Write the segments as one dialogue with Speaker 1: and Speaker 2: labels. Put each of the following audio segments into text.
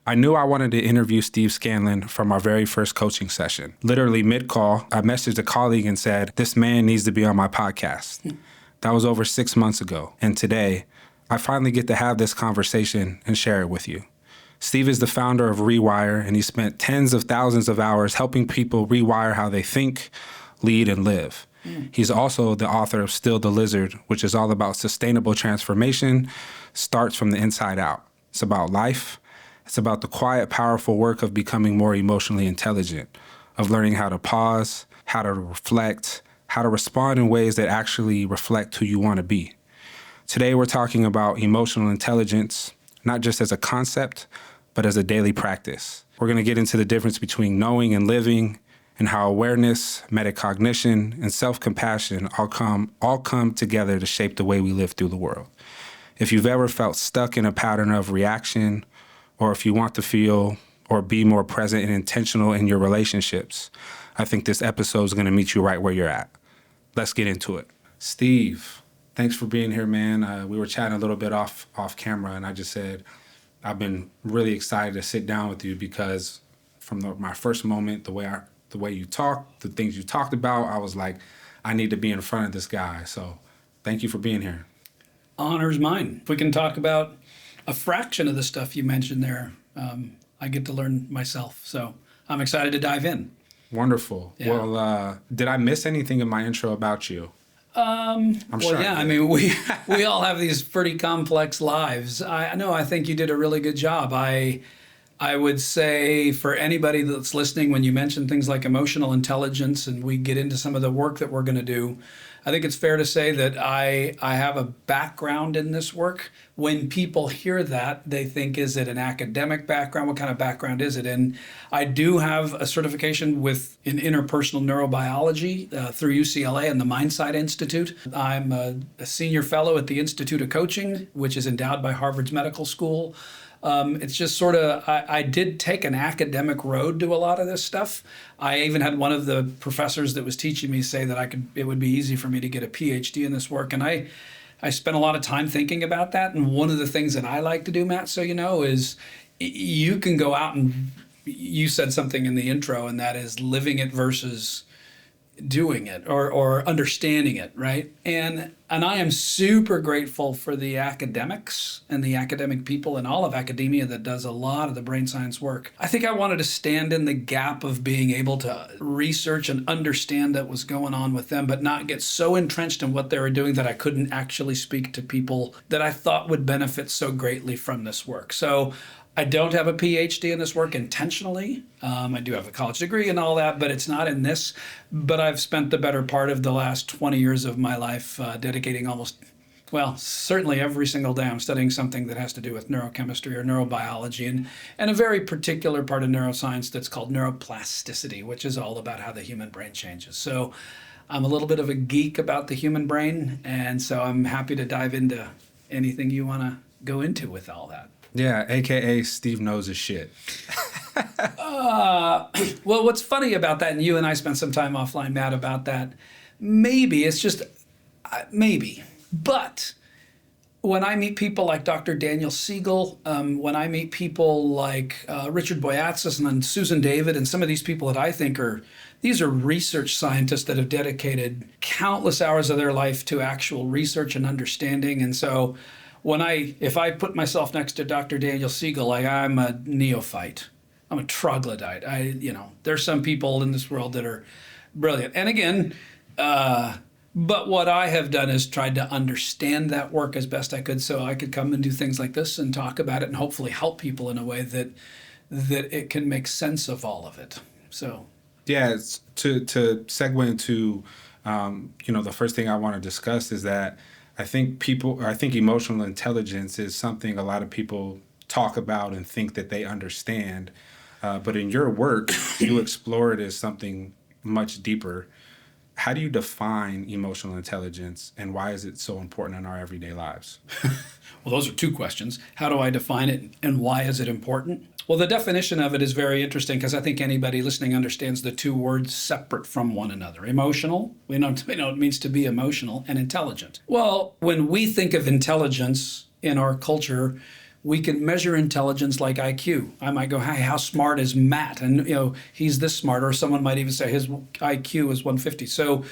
Speaker 1: I knew I wanted to interview Steve Scanlon from our very first coaching session. Literally mid-call, I messaged a colleague and said, this man needs to be on my podcast. That was over 6 months ago. And today, I finally get to have this conversation and share it with you. Steve is the founder of Rewire, and he spent tens of thousands of hours helping people rewire how they think, lead, and live. He's also the author of Still the Lizard, which is all about sustainable transformation, starts from the inside out. It's about life. It's about the quiet, powerful work of becoming more emotionally intelligent, of learning how to pause, how to reflect, how to respond in ways that actually reflect who you want to be. Today, we're talking about emotional intelligence, not just as a concept, but as a daily practice. We're going to get into the difference between knowing and living, and how awareness, metacognition, and self-compassion all come together to shape the way we live through the world. If you've ever felt stuck in a pattern of reaction, or if you want to feel or be more present and intentional in your relationships, I think this episode is going to meet you right where you're at. Let's get into it. Steve, thanks for being here, man. We were chatting a little bit off camera, and I just said, I've been really excited to sit down with you because from my first moment, the way you talked, the things you talked about, I was like, I need to be in front of this guy. So thank you for being here.
Speaker 2: Honor's mine. If we can talk about a fraction of the stuff you mentioned there, I get to learn myself. So I'm excited to dive in.
Speaker 1: Wonderful. Yeah. Well, did I miss anything in my intro about you?
Speaker 2: I'm sure. Yeah, I mean, we all have these pretty complex lives. I think you did a really good job. I would say for anybody that's listening, when you mention things like emotional intelligence and we get into some of the work that we're going to do, I think it's fair to say that I have a background in this work. When people hear that, they think, is it an academic background? What kind of background is it? And I do have a certification in interpersonal neurobiology through UCLA and the Mindsight Institute. I'm a senior fellow at the Institute of Coaching, which is endowed by Harvard's Medical School. It's just sort of, I did take an academic road to a lot of this stuff. I even had one of the professors that was teaching me say that it would be easy for me to get a PhD in this work. And I spent a lot of time thinking about that. And one of the things that I like to do, Matt, so you know, is you can go out and you said something in the intro, and that is living it versus doing it or understanding it, right? And I am super grateful for the academics and the academic people in all of academia that does a lot of the brain science work. I think I wanted to stand in the gap of being able to research and understand what was going on with them, but not get so entrenched in what they were doing that I couldn't actually speak to people that I thought would benefit so greatly from this work. So I don't have a PhD in this work intentionally. I do have a college degree and all that, but it's not in this. But I've spent the better part of the last 20 years of my life dedicating certainly every single day I'm studying something that has to do with neurochemistry or neurobiology and a very particular part of neuroscience that's called neuroplasticity, which is all about how the human brain changes. So I'm a little bit of a geek about the human brain, and so I'm happy to dive into anything you want to go into with all that.
Speaker 1: Yeah, AKA Steve knows his shit.
Speaker 2: Well, what's funny about that, and you and I spent some time offline, Matt, about that, maybe, but when I meet people like Dr. Daniel Siegel, when I meet people like Richard Boyatzis and then Susan David and some of these people that I think these are research scientists that have dedicated countless hours of their life to actual research and understanding. And so if I put myself next to Dr. Daniel Siegel, I'm a neophyte. I'm a troglodyte. There's some people in this world that are brilliant. And again, but what I have done is tried to understand that work as best I could so I could come and do things like this and talk about it and hopefully help people in a way that it can make sense of all of it. So
Speaker 1: yeah, to segue into the first thing I want to discuss is that I think emotional intelligence is something a lot of people talk about and think that they understand. But in your work, you explore it as something much deeper. How do you define emotional intelligence, and why is it so important in our everyday lives?
Speaker 2: Well, those are two questions. How do I define it, and why is it important? Well, the definition of it is very interesting because I think anybody listening understands the two words separate from one another. Emotional, we know it means to be emotional, and intelligent. Well, when we think of intelligence in our culture, we can measure intelligence like IQ. I might go, hey, how smart is Matt? And he's this smart. Or someone might even say his IQ is 150. So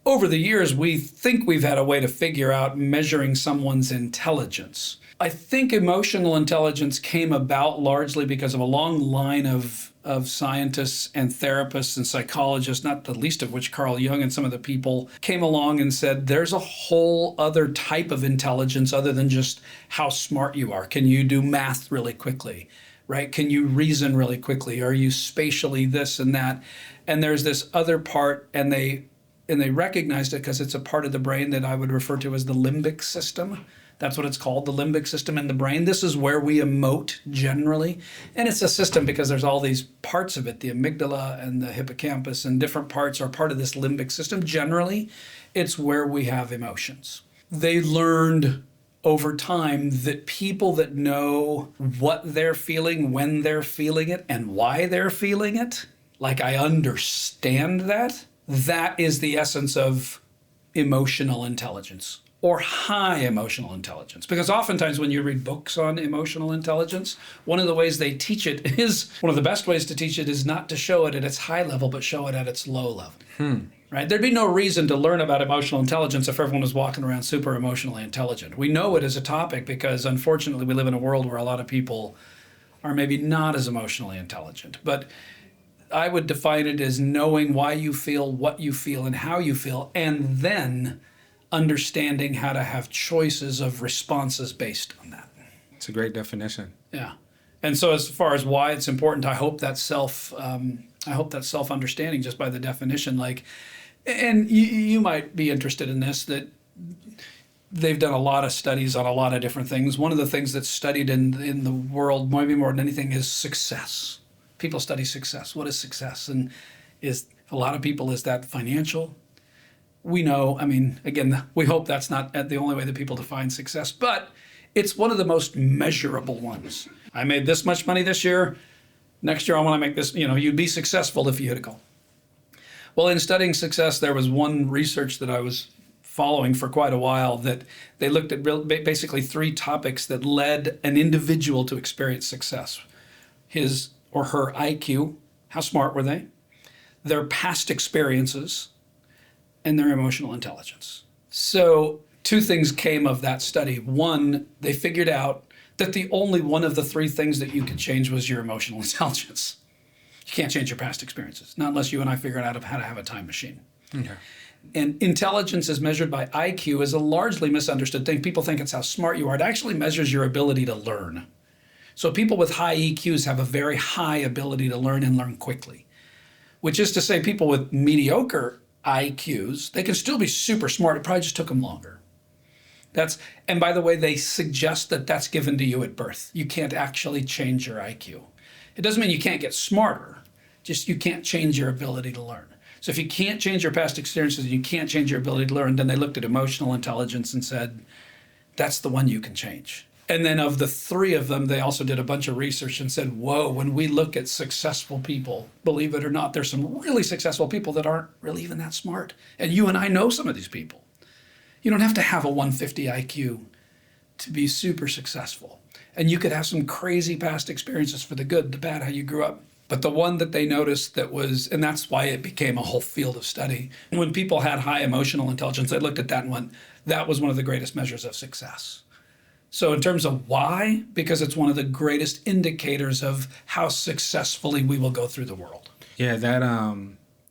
Speaker 2: over the years, we think we've had a way to figure out measuring someone's intelligence. I think emotional intelligence came about largely because of a long line of scientists and therapists and psychologists, not the least of which Carl Jung and some of the people came along and said, there's a whole other type of intelligence other than just how smart you are. Can you do math really quickly, right? Can you reason really quickly? Are you spatially this and that? And there's this other part, and they recognized it because it's a part of the brain that I would refer to as the limbic system. That's what it's called, the limbic system in the brain. This is where we emote generally. And it's a system because there's all these parts of it, the amygdala and the hippocampus, and different parts are part of this limbic system. Generally, it's where we have emotions. They learned over time that people that know what they're feeling, when they're feeling it, and why they're feeling it, like I understand that, that is the essence of emotional intelligence. Or high emotional intelligence. Because oftentimes when you read books on emotional intelligence, one of the ways they teach it is, one of the best ways to teach it is not to show it at its high level, but show it at its low level. Right? There'd be no reason to learn about emotional intelligence if everyone was walking around super emotionally intelligent. We know it as a topic because unfortunately we live in a world where a lot of people are maybe not as emotionally intelligent. But I would define it as knowing why you feel, what you feel, and how you feel, and then understanding how to have choices of responses based on that.
Speaker 1: It's a great definition.
Speaker 2: Yeah. And so as far as why it's important, I hope that self-understanding just by the definition, and you might be interested in this, that they've done a lot of studies on a lot of different things. One of the things that's studied in the world, maybe more than anything, is success. People study success. What is success? And is a lot of people, is that financial? We know, again, we hope that's not the only way that people define success, but it's one of the most measurable ones. I made this much money this year. Next year, I want to make this, you'd be successful if you hit a goal. Well, in studying success, there was one research that I was following for quite a while that they looked at basically 3 topics that led an individual to experience success. His or her IQ, how smart were they? Their past experiences, and their emotional intelligence. So 2 things came of that study. One, they figured out that the only one of the 3 things that you could change was your emotional intelligence. You can't change your past experiences, not unless you and I figure out how to have a time machine. Okay. And intelligence as measured by IQ is a largely misunderstood thing. People think it's how smart you are. It actually measures your ability to learn. So people with high EQs have a very high ability to learn and learn quickly, which is to say people with mediocre IQs, they can still be super smart. It probably just took them longer. And by the way, they suggest that that's given to you at birth. You can't actually change your IQ. It doesn't mean you can't get smarter, just you can't change your ability to learn. So if you can't change your past experiences and you can't change your ability to learn, then they looked at emotional intelligence and said, that's the one you can change. And then of the 3 of them, they also did a bunch of research and said, whoa, when we look at successful people, believe it or not, there's some really successful people that aren't really even that smart. And you and I know some of these people. You don't have to have a 150 IQ to be super successful. And you could have some crazy past experiences for the good, the bad, how you grew up. But the one that they noticed that was, and that's why it became a whole field of study, when people had high emotional intelligence, they looked at that and went, that was one of the greatest measures of success. So in terms of why, because it's one of the greatest indicators of how successfully we will go through the world.
Speaker 1: Yeah,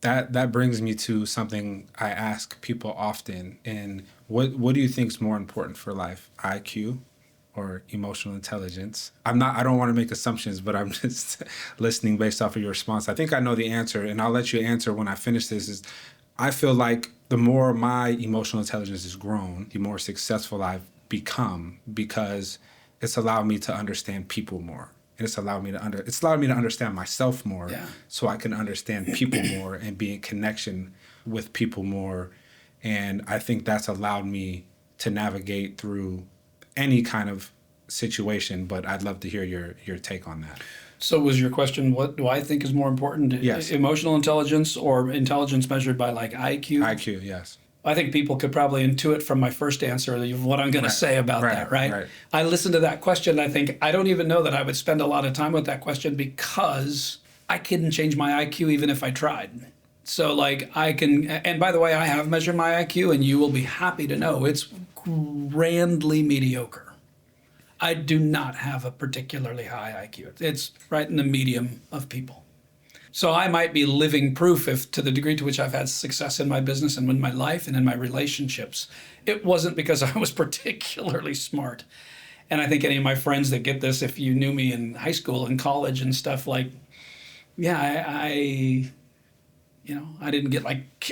Speaker 1: that brings me to something I ask people often. And what do you think is more important for life, IQ or emotional intelligence? I don't want to make assumptions, but I'm just listening based off of your response. I think I know the answer, and I'll let you answer when I finish this. Is I feel like the more my emotional intelligence has grown, the more successful I've become, because it's allowed me to understand people more. And it's allowed me to understand myself more, so I can understand people more and be in connection with people more. And I think that's allowed me to navigate through any kind of situation, but I'd love to hear your take on that.
Speaker 2: So was your question, what do I think is more important?
Speaker 1: Yes.
Speaker 2: Emotional intelligence or intelligence measured by like IQ?
Speaker 1: IQ, yes.
Speaker 2: I think people could probably intuit from my first answer what I'm going to say about that, right? I listen to that question, and I think, I don't even know that I would spend a lot of time with that question, because I couldn't change my IQ even if I tried. So like I can, and by the way, I have measured my IQ, and you will be happy to know it's grandly mediocre. I do not have a particularly high IQ. It's right in the medium of people. So I might be living proof, if to the degree to which I've had success in my business and in my life and in my relationships, it wasn't because I was particularly smart. And I think any of my friends that get this, if you knew me in high school and college and stuff, like, yeah, I didn't get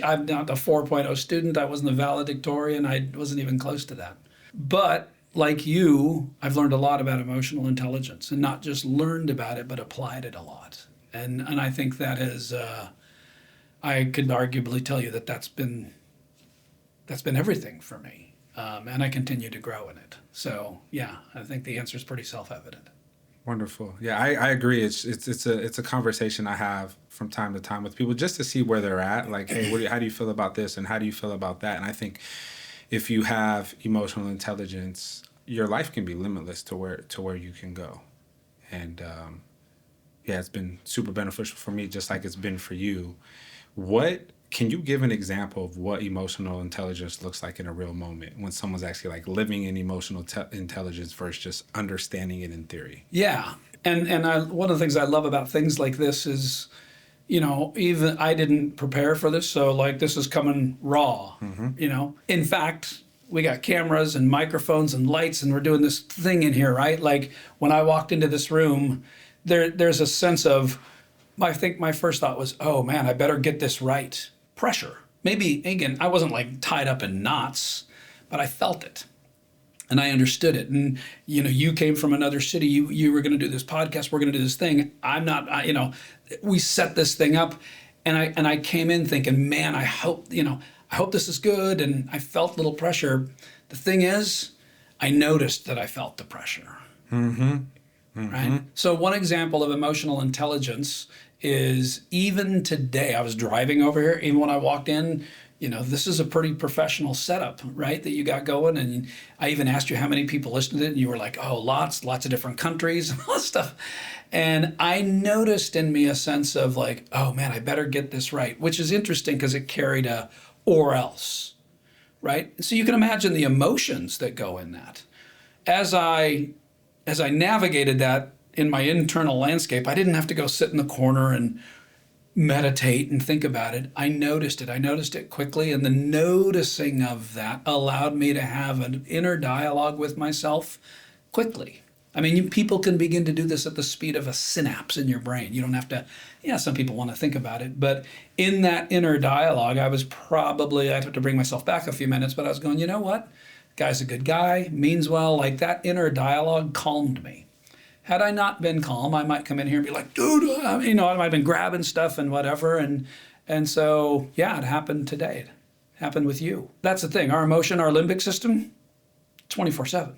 Speaker 2: I'm not a 4.0 student. I wasn't a valedictorian. I wasn't even close to that. But like you, I've learned a lot about emotional intelligence, and not just learned about it, but applied it a lot. And I think that is, I could arguably tell you that that's been everything for me, and I continue to grow in it. So yeah, I think the answer is pretty self-evident.
Speaker 1: Wonderful. Yeah, I agree. It's a conversation I have from time to time with people, just to see where they're at. Like, hey, how do you feel about this, and how do you feel about that? And I think if you have emotional intelligence, your life can be limitless to where you can go, and yeah, it's been super beneficial for me, just like it's been for you. Can you give an example of what emotional intelligence looks like in a real moment, when someone's actually like living in emotional intelligence versus just understanding it in theory?
Speaker 2: Yeah, and one of the things I love about things like this is, even I didn't prepare for this, so like this is coming raw. Mm-hmm. In fact, we got cameras and microphones and lights, and we're doing this thing in here, right? Like when I walked into this room, there's a sense of, I think my first thought was, oh man, I better get this right. Pressure. Maybe, again, I wasn't like tied up in knots, but I felt it. And I understood it. And, you came from another city. You were going to do this podcast. We're going to do this thing. I'm not, we set this thing up. And I came in thinking, man, I hope this is good. And I felt a little pressure. The thing is, I noticed that I felt the pressure. Mm-hmm. Mm-hmm. Right? So one example of emotional intelligence is, even today, I was driving over here, even when I walked in, this is a pretty professional setup, right, that you got going. And I even asked you how many people listened to it, and you were like, oh, lots of different countries and all that stuff. And I noticed in me a sense of like, oh man, I better get this right, which is interesting because it carried a or else, right? So you can imagine the emotions that go in that. As I navigated that in my internal landscape, I didn't have to go sit in the corner and meditate and think about it. I noticed it. I noticed it quickly, and the noticing of that allowed me to have an inner dialogue with myself quickly. I mean, people can begin to do this at the speed of a synapse in your brain. You don't have to, some people want to think about it, but in that inner dialogue, I had to bring myself back a few minutes, but I was going, you know what? Guy's a good guy, means well. Like, that inner dialogue calmed me. Had I not been calm, I might come in here and be like, dude, I might have been grabbing stuff and whatever. And so, yeah, it happened today. It happened with you. That's the thing. Our emotion, our limbic system, 24/7.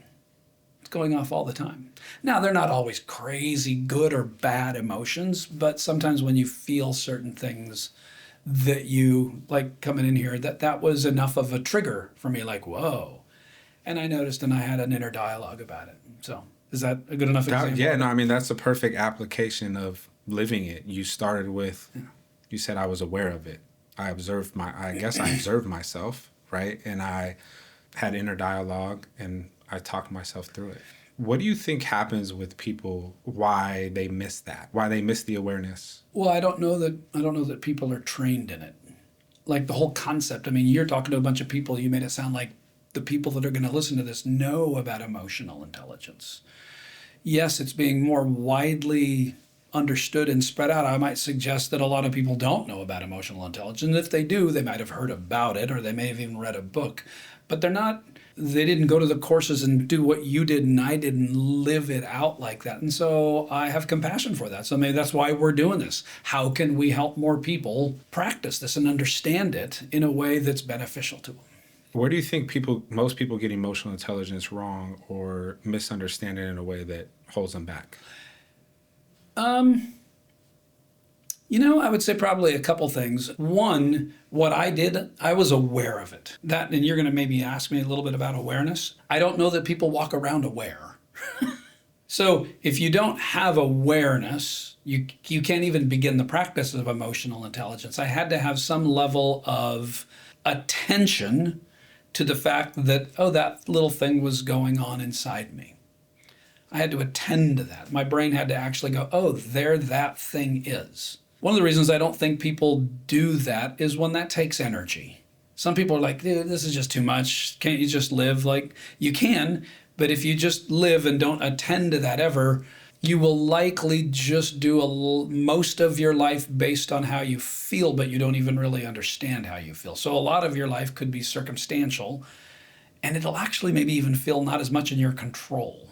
Speaker 2: It's going off all the time. Now, they're not always crazy good or bad emotions, but sometimes when you feel certain things that you, like coming in here, that was enough of a trigger for me, like, whoa. And I noticed, and I had an inner dialogue about it. So is that a good enough example?
Speaker 1: Yeah, no, I mean, that's a perfect application of living it. You started with, you said I was aware of it. I observed I observed myself, right? And I had inner dialogue, and I talked myself through it. What do you think happens with people, why they miss that, why they miss the awareness?
Speaker 2: Well, I don't know that people are trained in it. Like the whole concept. I mean, you're talking to a bunch of people. You made it sound like the people that are going to listen to this know about emotional intelligence. Yes, it's being more widely understood and spread out. I might suggest that a lot of people don't know about emotional intelligence. And if they do, they might have heard about it, or they may have even read a book. But they didn't go to the courses and do what you did, and I didn't live it out like that. And so I have compassion for that. So maybe that's why we're doing this. How can we help more people practice this and understand it in a way that's beneficial to them?
Speaker 1: Where do you think most people get emotional intelligence wrong or misunderstand it in a way that holds them back?
Speaker 2: I would say probably a couple things. One, what I did, I was aware of it. That, and you're going to maybe ask me a little bit about awareness. I don't know that people walk around aware. So if you don't have awareness, you can't even begin the practice of emotional intelligence. I had to have some level of attention to the fact that, oh, that little thing was going on inside me. I had to attend to that. My brain had to actually go, oh, there that thing is. One of the reasons I don't think people do that is when that takes energy. Some people are like, dude, this is just too much. Can't you just live? Like, you can, but if you just live and don't attend to that ever, you will likely just do most of your life based on how you feel, but you don't even really understand how you feel. So a lot of your life could be circumstantial, and it'll actually maybe even feel not as much in your control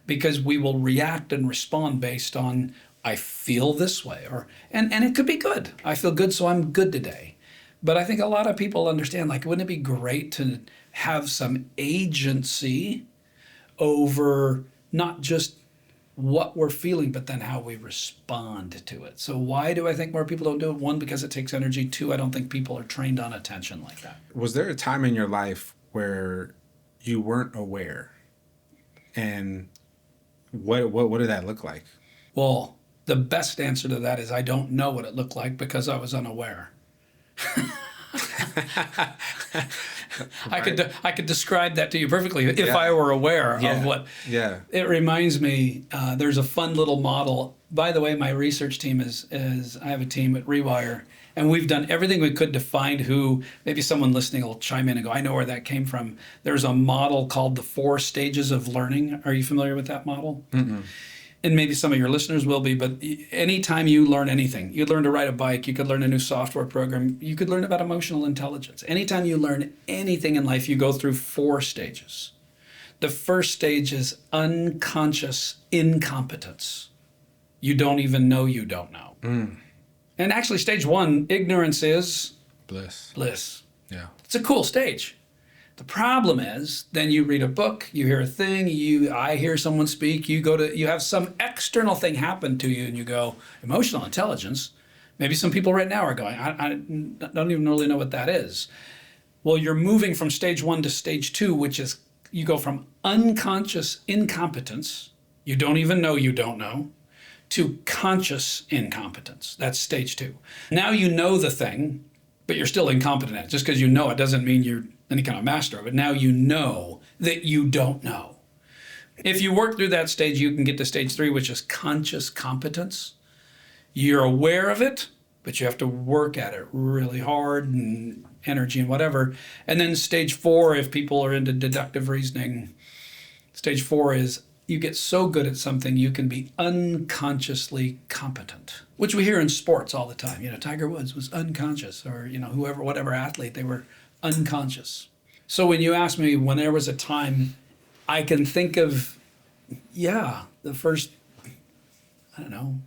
Speaker 2: because we will react and respond based on, I feel this way, and it could be good. I feel good, so I'm good today. But I think a lot of people understand, like, wouldn't it be great to have some agency over not just what we're feeling, but then how we respond to it. So why do I think more people don't do it? One, because it takes energy. Two, I don't think people are trained on attention like that.
Speaker 1: Was there a time in your life where you weren't aware? And what did that look like?
Speaker 2: Well, the best answer to that is I don't know what it looked like because I was unaware. I could describe that to you perfectly if I were aware of what.
Speaker 1: Yeah.
Speaker 2: It reminds me, there's a fun little model. By the way, my research team is I have a team at Rewire, and we've done everything we could to find who, maybe someone listening will chime in and go, I know where that came from. There's a model called the 4 stages of learning. Are you familiar with that model? Mm-mm. And maybe some of your listeners will be, but anytime you learn anything, you learn to ride a bike, you could learn a new software program, you could learn about emotional intelligence. Anytime you learn anything in life, you go through 4 stages. The first stage is unconscious incompetence. You don't even know you don't know. Mm. And actually, stage 1, ignorance is bliss.
Speaker 1: Yeah.
Speaker 2: It's a cool stage. The problem is, then you read a book, you hear a thing, I hear someone speak, you have some external thing happen to you, and you go, emotional intelligence. Maybe some people right now are going, I don't even really know what that is. Well, you're moving from stage 1 to stage 2, which is you go from unconscious incompetence, you don't even know you don't know, to conscious incompetence. That's stage 2. Now you know the thing, but you're still incompetent at it. Just because you know it doesn't mean you're any kind of master of it. Now you know that you don't know. If you work through that stage, you can get to stage 3, which is conscious competence. You're aware of it, but you have to work at it really hard and energy and whatever. And then stage 4, if people are into deductive reasoning, stage 4 is you get so good at something you can be unconsciously competent, which we hear in sports all the time. Tiger Woods was unconscious, or whatever athlete, they were unconscious. So when you ask me when there was a time, I can think of, the first, I don't know,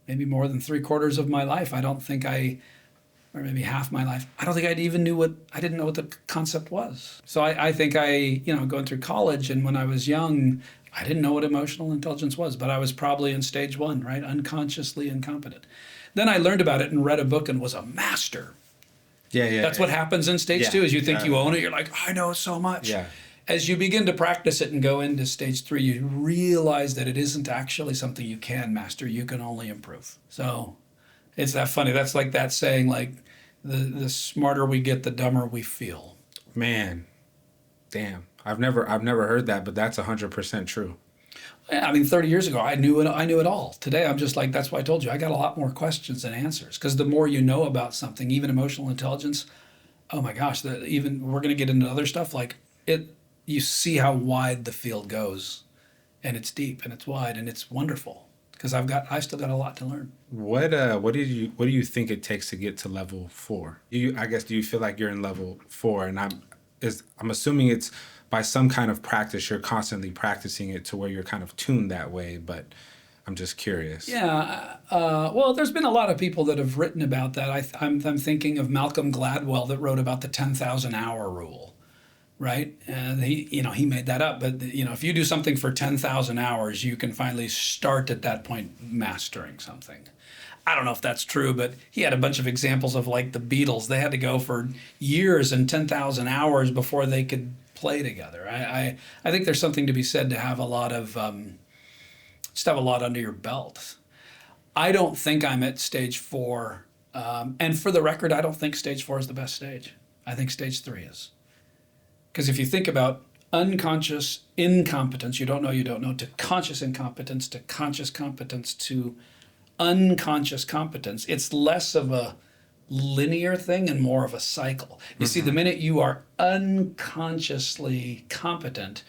Speaker 2: maybe more than 3/4 of my life, or maybe half my life, I don't think I didn't know what the concept was. So I think going through college and when I was young, I didn't know what emotional intelligence was, but I was probably in stage 1, right? Unconsciously incompetent. Then I learned about it and read a book and was a master.
Speaker 1: Yeah.
Speaker 2: That's what happens in stage 2 is you think you own it. You're like, I know so much.
Speaker 1: Yeah.
Speaker 2: As you begin to practice it and go into stage 3, you realize that it isn't actually something you can master. You can only improve. So it's that funny. That's like that saying, like, the smarter we get, the dumber we feel.
Speaker 1: Man, damn. I've never heard that, but that's 100% true.
Speaker 2: I mean, 30 years ago, I knew it all. Today, I'm just like, that's why I told you, I got a lot more questions than answers. Because the more you know about something, even emotional intelligence, oh my gosh, we're going to get into other stuff. Like, you see how wide the field goes. And it's deep, and it's wide, and it's wonderful. Because I've still got a lot to learn.
Speaker 1: What do you think it takes to get to level 4? Do you feel like you're in level 4? And I'm assuming it's by some kind of practice. You're constantly practicing it to where you're kind of tuned that way. But I'm just curious.
Speaker 2: Yeah. Well, there's been a lot of people that have written about that. I'm thinking of Malcolm Gladwell that wrote about the 10,000 hour rule. right? And he made that up. But if you do something for 10,000 hours, you can finally start at that point mastering something. I don't know if that's true, but he had a bunch of examples of like the Beatles. They had to go for years and 10,000 hours before they could play together. I think there's something to be said to have a lot of just have a lot under your belt. I don't think I'm at stage 4. And for the record, I don't think stage 4 is the best stage. I think stage 3 is. Because if you think about unconscious incompetence, you don't know, to conscious incompetence, to conscious competence, to unconscious competence, it's less of a linear thing and more of a cycle. You see, the minute you are unconsciously competent,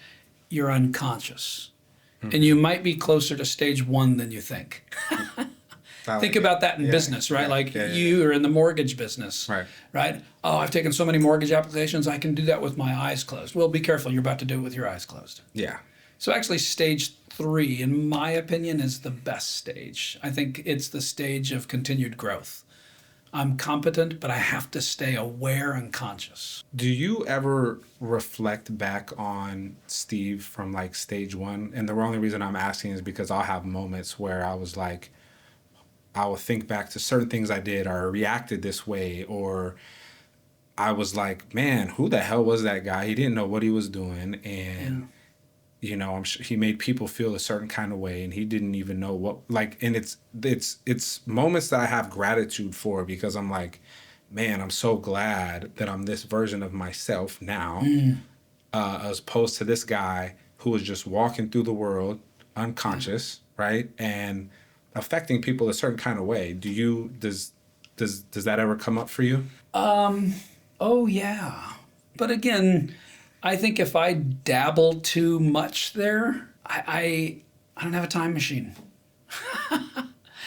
Speaker 2: you're unconscious. And you might be closer to stage 1 than you think. Think about that in business, right? You are in the mortgage business, right? Oh, I've taken so many mortgage applications, I can do that with my eyes closed. Well, be careful, you're about to do it with your eyes closed.
Speaker 1: Yeah.
Speaker 2: So actually stage 3, in my opinion, is the best stage. I think it's the stage of continued growth. I'm competent, but I have to stay aware and conscious.
Speaker 1: Do you ever reflect back on Steve from like stage 1? And the only reason I'm asking is because I'll have moments where I was like, I will think back to certain things I did or reacted this way, or I was like, man, who the hell was that guy? He didn't know what he was doing. And, I'm sure he made people feel a certain kind of way, and he didn't even know what, like, and it's moments that I have gratitude for, because I'm like, man, I'm so glad that I'm this version of myself now, as opposed to this guy who was just walking through the world unconscious, right? And affecting people a certain kind of way. Does that ever come up for you?
Speaker 2: Oh yeah. But again, I think if I dabble too much there, I don't have a time machine.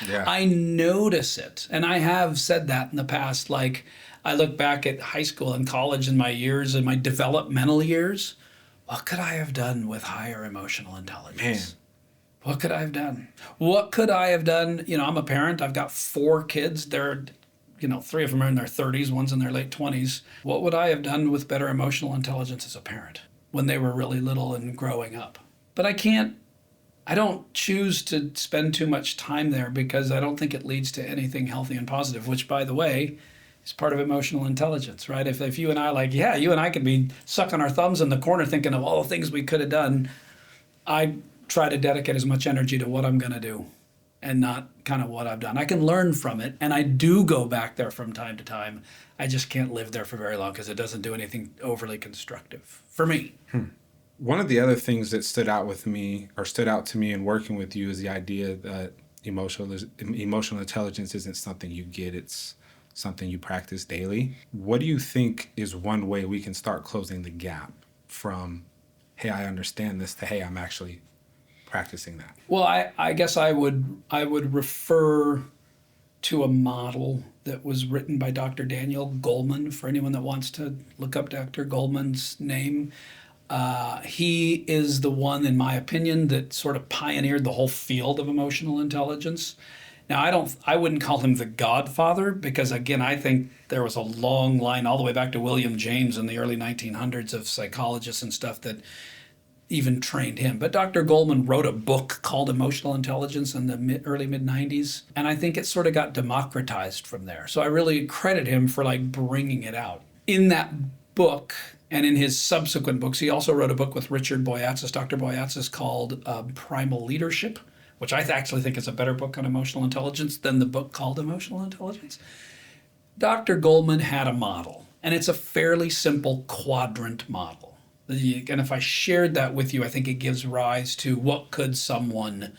Speaker 2: I notice it. And I have said that in the past. Like, I look back at high school and college and my developmental years. What could I have done with higher emotional intelligence?
Speaker 1: Man.
Speaker 2: What could I have done? What could I have done? I'm a parent. I've got 4 kids. They're, 3 of them are in their 30s, one's in their late 20s. What would I have done with better emotional intelligence as a parent when they were really little and growing up? But I don't choose to spend too much time there, because I don't think it leads to anything healthy and positive, which, by the way, is part of emotional intelligence, right? If you and I you and I could be sucking our thumbs in the corner thinking of all the things we could have done, I try to dedicate as much energy to what I'm going to do and not kind of what I've done. I can learn from it, and I do go back there from time to time. I just can't live there for very long because it doesn't do anything overly constructive for me.
Speaker 1: One of the other things that stood out to me in working with you is the idea that emotional intelligence isn't something you get, it's something you practice daily. What do you think is one way we can start closing the gap from, hey, I understand this, to, hey, I'm actually practicing that?
Speaker 2: Well, I guess I would refer to a model that was written by Dr. Daniel Goleman, for anyone that wants to look up Dr. Goleman's name. He is the one, in my opinion, that sort of pioneered the whole field of emotional intelligence. Now, I wouldn't call him the godfather, because, again, I think there was a long line all the way back to William James in the early 1900s of psychologists and stuff that even trained him. But Dr. Goleman wrote a book called Emotional Intelligence in the early mid-90s, and I think it sort of got democratized from there. So I really credit him for bringing it out. In that book, and in his subsequent books, he also wrote a book with Richard Boyatzis, Dr. Boyatzis, called Primal Leadership, which I actually think is a better book on emotional intelligence than the book called Emotional Intelligence. Dr. Goleman had a model, and it's a fairly simple quadrant model. And if I shared that with you, I think it gives rise to what could someone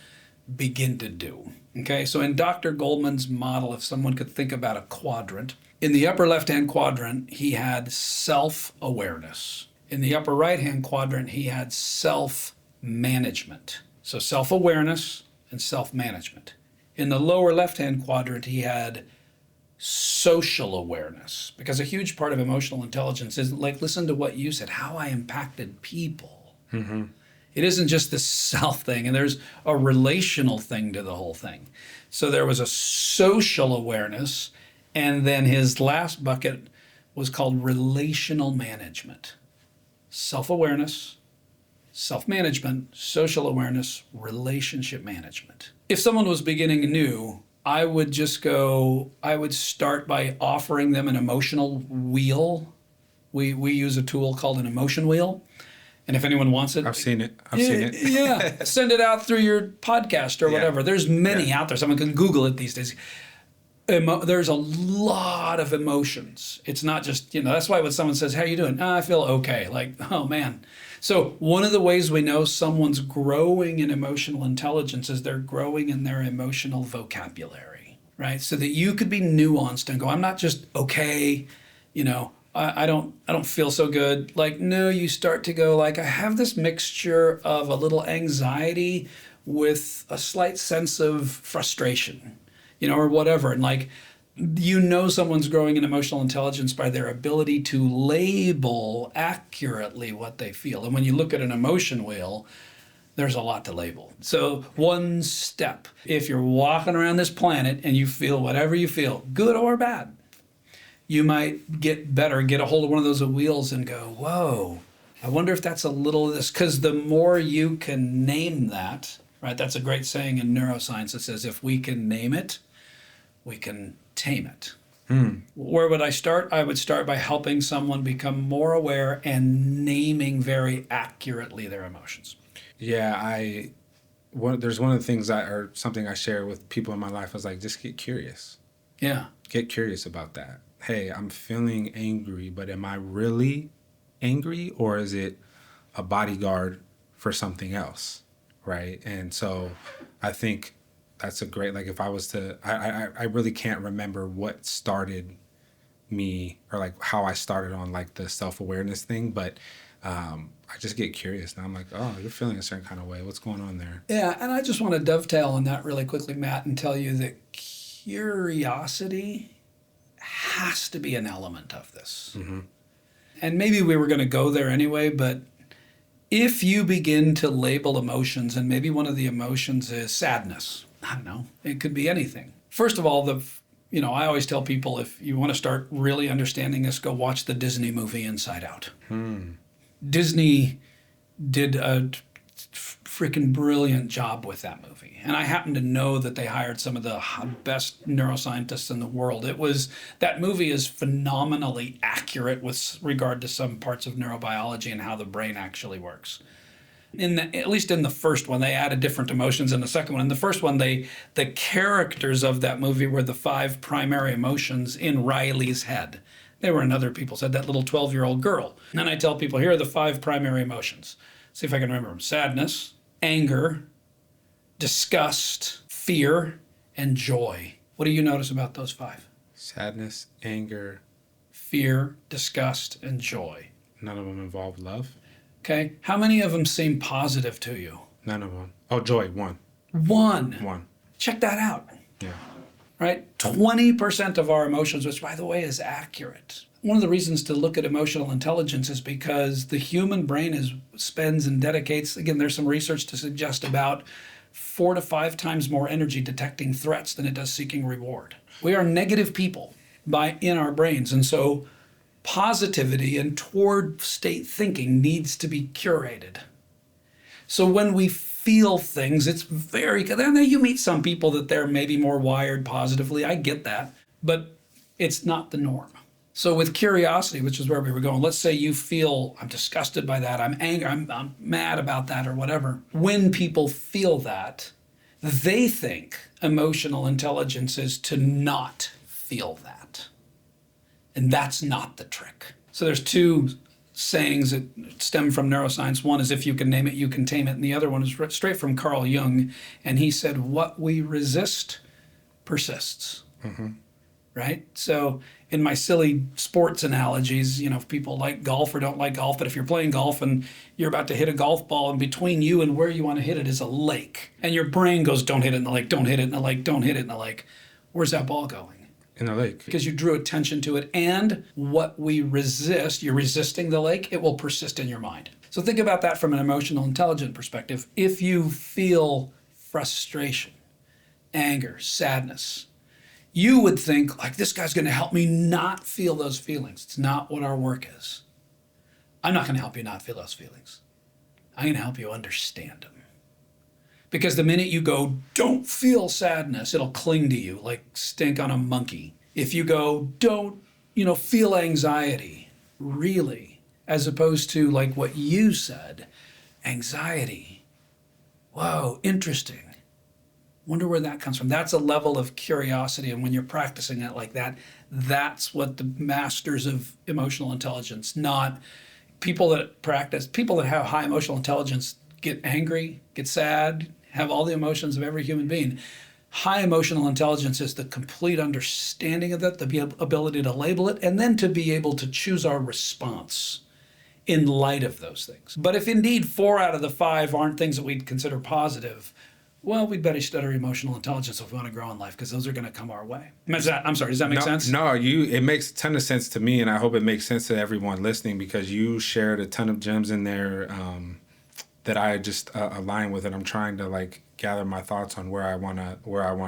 Speaker 2: begin to do. Okay, so in Dr. Goleman's model, if someone could think about a quadrant, in the upper left-hand quadrant, he had self-awareness. In the upper right-hand quadrant, he had self-management. So self-awareness and self-management. In the lower left-hand quadrant, he had social awareness, because a huge part of emotional intelligence is, listen to what you said, how I impacted people. Mm-hmm. It isn't just this self thing, and there's a relational thing to the whole thing. So there was a social awareness, and then his last bucket was called relational management. self-awareness, self-management, social awareness, relationship management. If someone was beginning new, I would start by offering them an emotional wheel. We use a tool called an emotion wheel. And if anyone wants it,
Speaker 1: I've seen it.
Speaker 2: Yeah, send it out through your podcast or whatever. There's many out there. Someone can Google it these days. There's a lot of emotions. It's not just, that's why when someone says, how you doing? I feel okay. Like, oh man. So one of the ways we know someone's growing in emotional intelligence is they're growing in their emotional vocabulary, right? So that you could be nuanced and go, I'm not just okay, I don't feel so good. Like, no, you start to go like, I have this mixture of a little anxiety with a slight sense of frustration, or whatever. And like, someone's growing in emotional intelligence by their ability to label accurately what they feel. And when you look at an emotion wheel, there's a lot to label. So one step, if you're walking around this planet and you feel whatever you feel, good or bad, you might get a hold of one of those wheels and go, whoa, I wonder if that's a little of this. Because the more you can name that, right? That's a great saying in neuroscience that says, if we can name it, we can tame it. Where would I start? I would start by helping someone become more aware and naming very accurately their emotions.
Speaker 1: Yeah, there's one of the things or something I share with people in my life. I was like, just get curious.
Speaker 2: Yeah.
Speaker 1: Get curious about that. Hey, I'm feeling angry, but am I really angry, or is it a bodyguard for something else, right? And so I think that's a great, like if I was to, I really can't remember what started me or like how I started on like the self-awareness thing, but I just get curious and I'm like, oh, you're feeling a certain kind of way. What's going on there?
Speaker 2: Yeah, and I just want to dovetail on that really quickly, Matt, and tell you that curiosity has to be an element of this. Mm-hmm. And maybe we were going to go there anyway, but if you begin to label emotions, and maybe one of the emotions is sadness, I don't know, it could be anything. First of all, I always tell people, if you want to start really understanding this, go watch the Disney movie Inside Out. Disney did a freaking brilliant job with that movie. And I happen to know that they hired some of the best neuroscientists in the world. That movie is phenomenally accurate with regard to some parts of neurobiology and how the brain actually works. At least in the first one, they added different emotions. In the second one, in the first one, the characters of that movie were the 5 primary emotions in Riley's head. They were in other people's head, that little 12-year-old girl. And then I tell people, here are the 5 primary emotions. See if I can remember them. Sadness, anger, disgust, fear, and joy. What do you notice about those 5?
Speaker 1: Sadness, anger,
Speaker 2: fear, disgust, and joy.
Speaker 1: None of them involve love.
Speaker 2: Okay. How many of them seem positive to you?
Speaker 1: None of them. Oh, joy, 1.
Speaker 2: 1. Check that out.
Speaker 1: Yeah.
Speaker 2: Right? 20% of our emotions, which, by the way, is accurate. One of the reasons to look at emotional intelligence is because the human brain spends and dedicates, again, there's some research to suggest about 4 to 5 times more energy detecting threats than it does seeking reward. We are negative people in our brains. And so positivity and toward state thinking needs to be curated. So when we feel things, it's very good. And you meet some people that they're maybe more wired positively. I get that, but it's not the norm. So with curiosity, which is where we were going, let's say you feel, I'm disgusted by that, I'm angry, I'm mad about that or whatever. When people feel that, they think emotional intelligence is to not feel that. And that's not the trick. So there's 2 sayings that stem from neuroscience. One is, if you can name it, you can tame it. And the other one is straight from Carl Jung. And he said, what we resist persists. Mm-hmm. Right? So in my silly sports analogies, if people like golf or don't like golf, but if you're playing golf and you're about to hit a golf ball and between you and where you want to hit it is a lake, and your brain goes, don't hit it in the lake, don't hit it in the lake, don't hit it in the lake. Where's that ball going?
Speaker 1: In the lake.
Speaker 2: Because you drew attention to it, and what we resist, you're resisting the lake, it will persist in your mind. So think about that from an emotional intelligence perspective. If you feel frustration, anger, sadness, you would think, like, this guy's going to help me not feel those feelings. It's not what our work is. I'm not going to help you not feel those feelings. I'm going to help you understand them. Because the minute you go, don't feel sadness, it'll cling to you like stink on a monkey. If you go, don't, feel anxiety, really, as opposed to like what you said, anxiety. Whoa, interesting. Wonder where that comes from. That's a level of curiosity. And when you're practicing it like that, that's what the masters of emotional intelligence, not people that have high emotional intelligence get angry, get sad, have all the emotions of every human being. High emotional intelligence is the complete understanding of that, the ability to label it, and then to be able to choose our response in light of those things. But if indeed 4 out of the 5 aren't things that we'd consider positive, well, we'd better study emotional intelligence if we want to grow in life, because those are going to come our way. I'm sorry, does that make sense?
Speaker 1: No, it makes a ton of sense to me, and I hope it makes sense to everyone listening, because you shared a ton of gems in there that I just align with, and I'm trying to gather my thoughts on where I want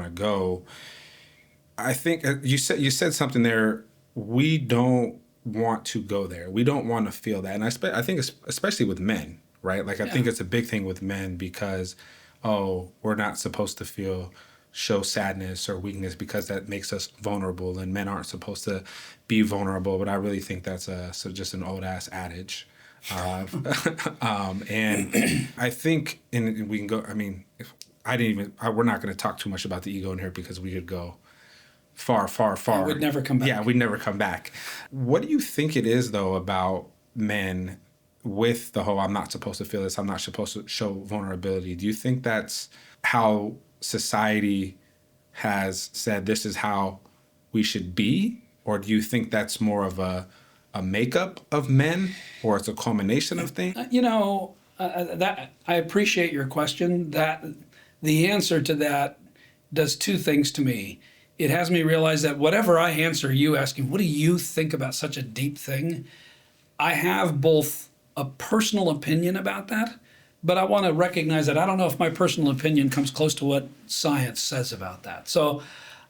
Speaker 1: to go. I think you said something there. We don't want to go there. We don't want to feel that, and I think especially with men, right? I think it's a big thing with men because, we're not supposed to show sadness or weakness because that makes us vulnerable, and men aren't supposed to be vulnerable. But I really think that's just an old ass adage. And I think, and we can go. I mean, we're not going to talk too much about the ego in here because we could go far.
Speaker 2: It would never come back.
Speaker 1: Yeah, we'd never come back. What do you think it is though about men with the whole I'm not supposed to feel this, I'm not supposed to show vulnerability? Do you think that's how society has said this is how we should be? Or do you think that's more of a makeup of men, or it's a culmination of things?
Speaker 2: That I appreciate your question. That the answer to that does 2 things to me. It has me realize that whatever I answer you asking, what do you think about such a deep thing? I have both a personal opinion about that, but I want to recognize that I don't know if my personal opinion comes close to what science says about that. So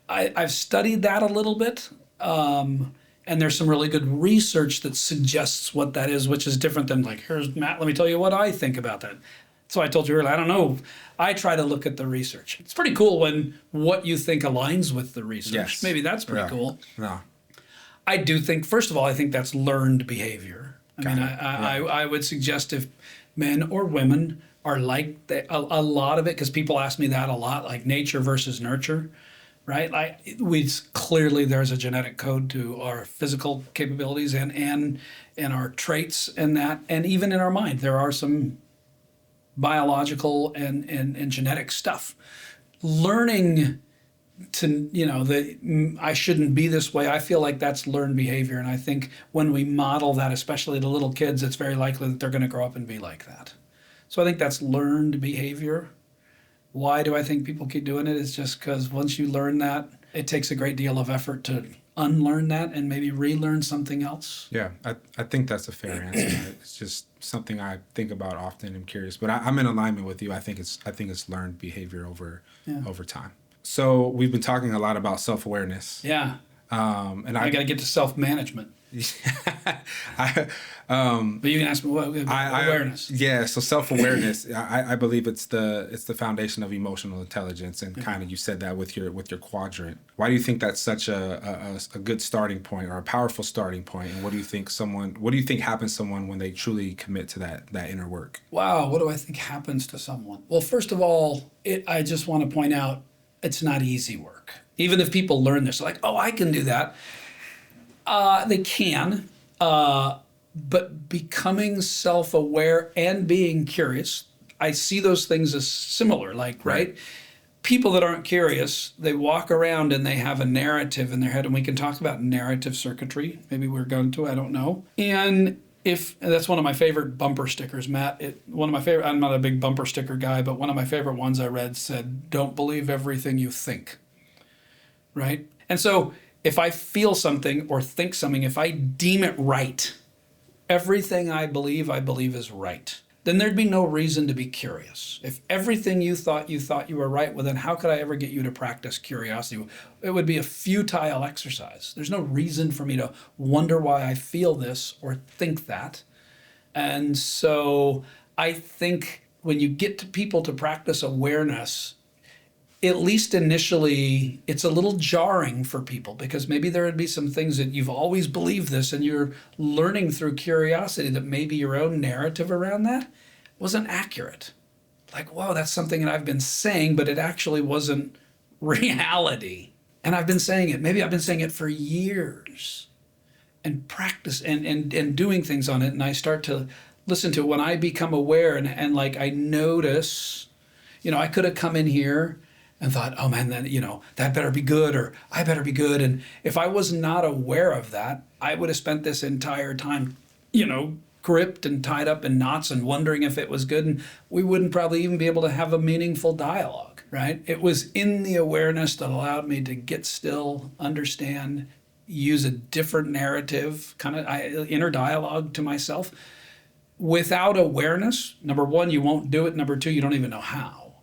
Speaker 2: I've studied that a little bit, and there's some really good research that suggests what that is, which is different than here's Matt, let me tell you what I think about that. So I told you earlier, I don't know. I try to look at the research. It's pretty cool when what you think aligns with the research.
Speaker 1: Yes.
Speaker 2: Maybe that's pretty cool.
Speaker 1: No.
Speaker 2: I do think, first of all, I think that's learned behavior. I would suggest if men or women are a lot of it, because people ask me that a lot, like nature versus nurture, right? Clearly there's a genetic code to our physical capabilities and our traits and that, and even in our mind, there are some biological and genetic stuff. Learning to, that I shouldn't be this way, I feel like that's learned behavior. And I think when we model that, especially to little kids, it's very likely that they're going to grow up and be like that. So I think that's learned behavior. Why do I think people keep doing it? It's just because once you learn that, it takes a great deal of effort to unlearn that and maybe relearn something else.
Speaker 1: Yeah, I think that's a fair answer. It's just something I think about often. I'm curious, but I'm in alignment with you. I think it's learned behavior over time. So we've been talking a lot about self-awareness.
Speaker 2: Yeah.
Speaker 1: And I
Speaker 2: got to get to self-management. But you can ask me what awareness.
Speaker 1: So self-awareness. I believe it's the foundation of emotional intelligence, and kind of you said that with your quadrant. Why do you think that's such a good starting point or a powerful starting point? And what do you think happens to someone when they truly commit to that inner work?
Speaker 2: Wow, what do I think happens to someone? Well, first of all, I just want to point out it's not easy work. Even if people learn this, like, oh, I can do that. They can, but becoming self-aware and being curious, I see those things as similar, right? People that aren't curious, they walk around and they have a narrative in their head, and we can talk about narrative circuitry. Maybe we're going to, I don't know. And that's one of my favorite bumper stickers, Matt. I'm not a big bumper sticker guy, but one of my favorite ones I read said, "Don't believe everything you think." Right? And so if I feel something or think something, if I deem it right, everything I believe is right, then there'd be no reason to be curious. If everything you thought you were right, well, then how could I ever get you to practice curiosity? It would be a futile exercise. There's no reason for me to wonder why I feel this or think that. And so I think when you get to people to practice awareness, at least initially, it's a little jarring for people because maybe there would be some things that you've always believed this and you're learning through curiosity that maybe your own narrative around that wasn't accurate. Like, whoa, that's something that I've been saying, but it actually wasn't reality. And I've been saying it. Maybe I've been saying it for years and practice and doing things on it. And I start to listen to it when I become aware and like I notice, I could have come in here and thought, oh man, then, that better be good or I better be good. And if I was not aware of that, I would have spent this entire time, gripped and tied up in knots and wondering if it was good. And we wouldn't probably even be able to have a meaningful dialogue, right? It was in the awareness that allowed me to get still, understand, use a different narrative, kind of inner dialogue to myself. Without awareness, number one, you won't do it. Number two, you don't even know how.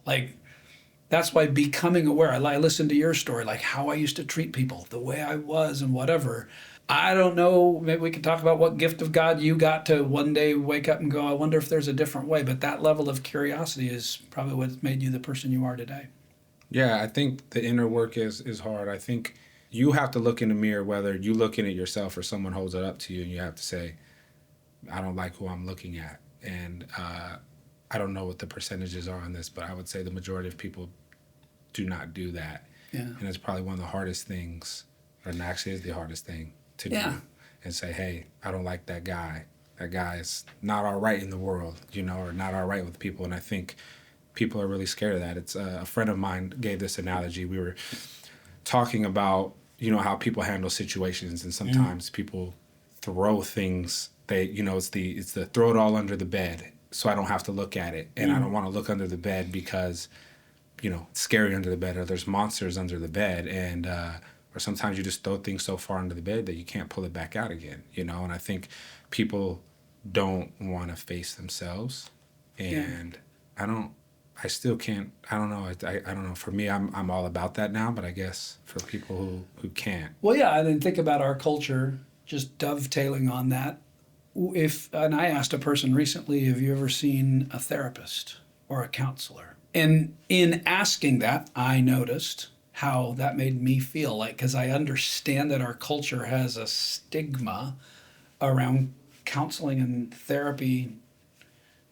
Speaker 2: That's why becoming aware, I listened to your story, like how I used to treat people, the way I was and whatever. I don't know, maybe we could talk about what gift of God you got to one day wake up and go, I wonder if there's a different way. But that level of curiosity is probably what's made you the person you are today.
Speaker 1: Yeah, I think the inner work is hard. I think you have to look in the mirror, whether you looking at yourself or someone holds it up to you, and you have to say, I don't like who I'm looking at. And I don't know what the percentages are on this, but I would say the majority of people do not do that.
Speaker 2: Yeah.
Speaker 1: And it's probably one of the hardest things, and actually is the hardest thing to do. And say, hey, I don't like that guy. That guy is not all right in the world, or not all right with people. And I think people are really scared of that. It's a friend of mine gave this analogy. We were talking about, how people handle situations, and sometimes people throw things. It's the throw it all under the bed so I don't have to look at it. And I don't want to look under the bed because, it's scary under the bed or there's monsters under the bed. And, or sometimes you just throw things so far under the bed that you can't pull it back out again, And I think people don't want to face themselves. And I don't know. I don't know. For me, I'm all about that now, but I guess for people who can't.
Speaker 2: Well, yeah, and then think about our culture, just dovetailing on that. And I asked a person recently, have you ever seen a therapist or a counselor? And in asking that, I noticed how that made me feel, because I understand that our culture has a stigma around counseling and therapy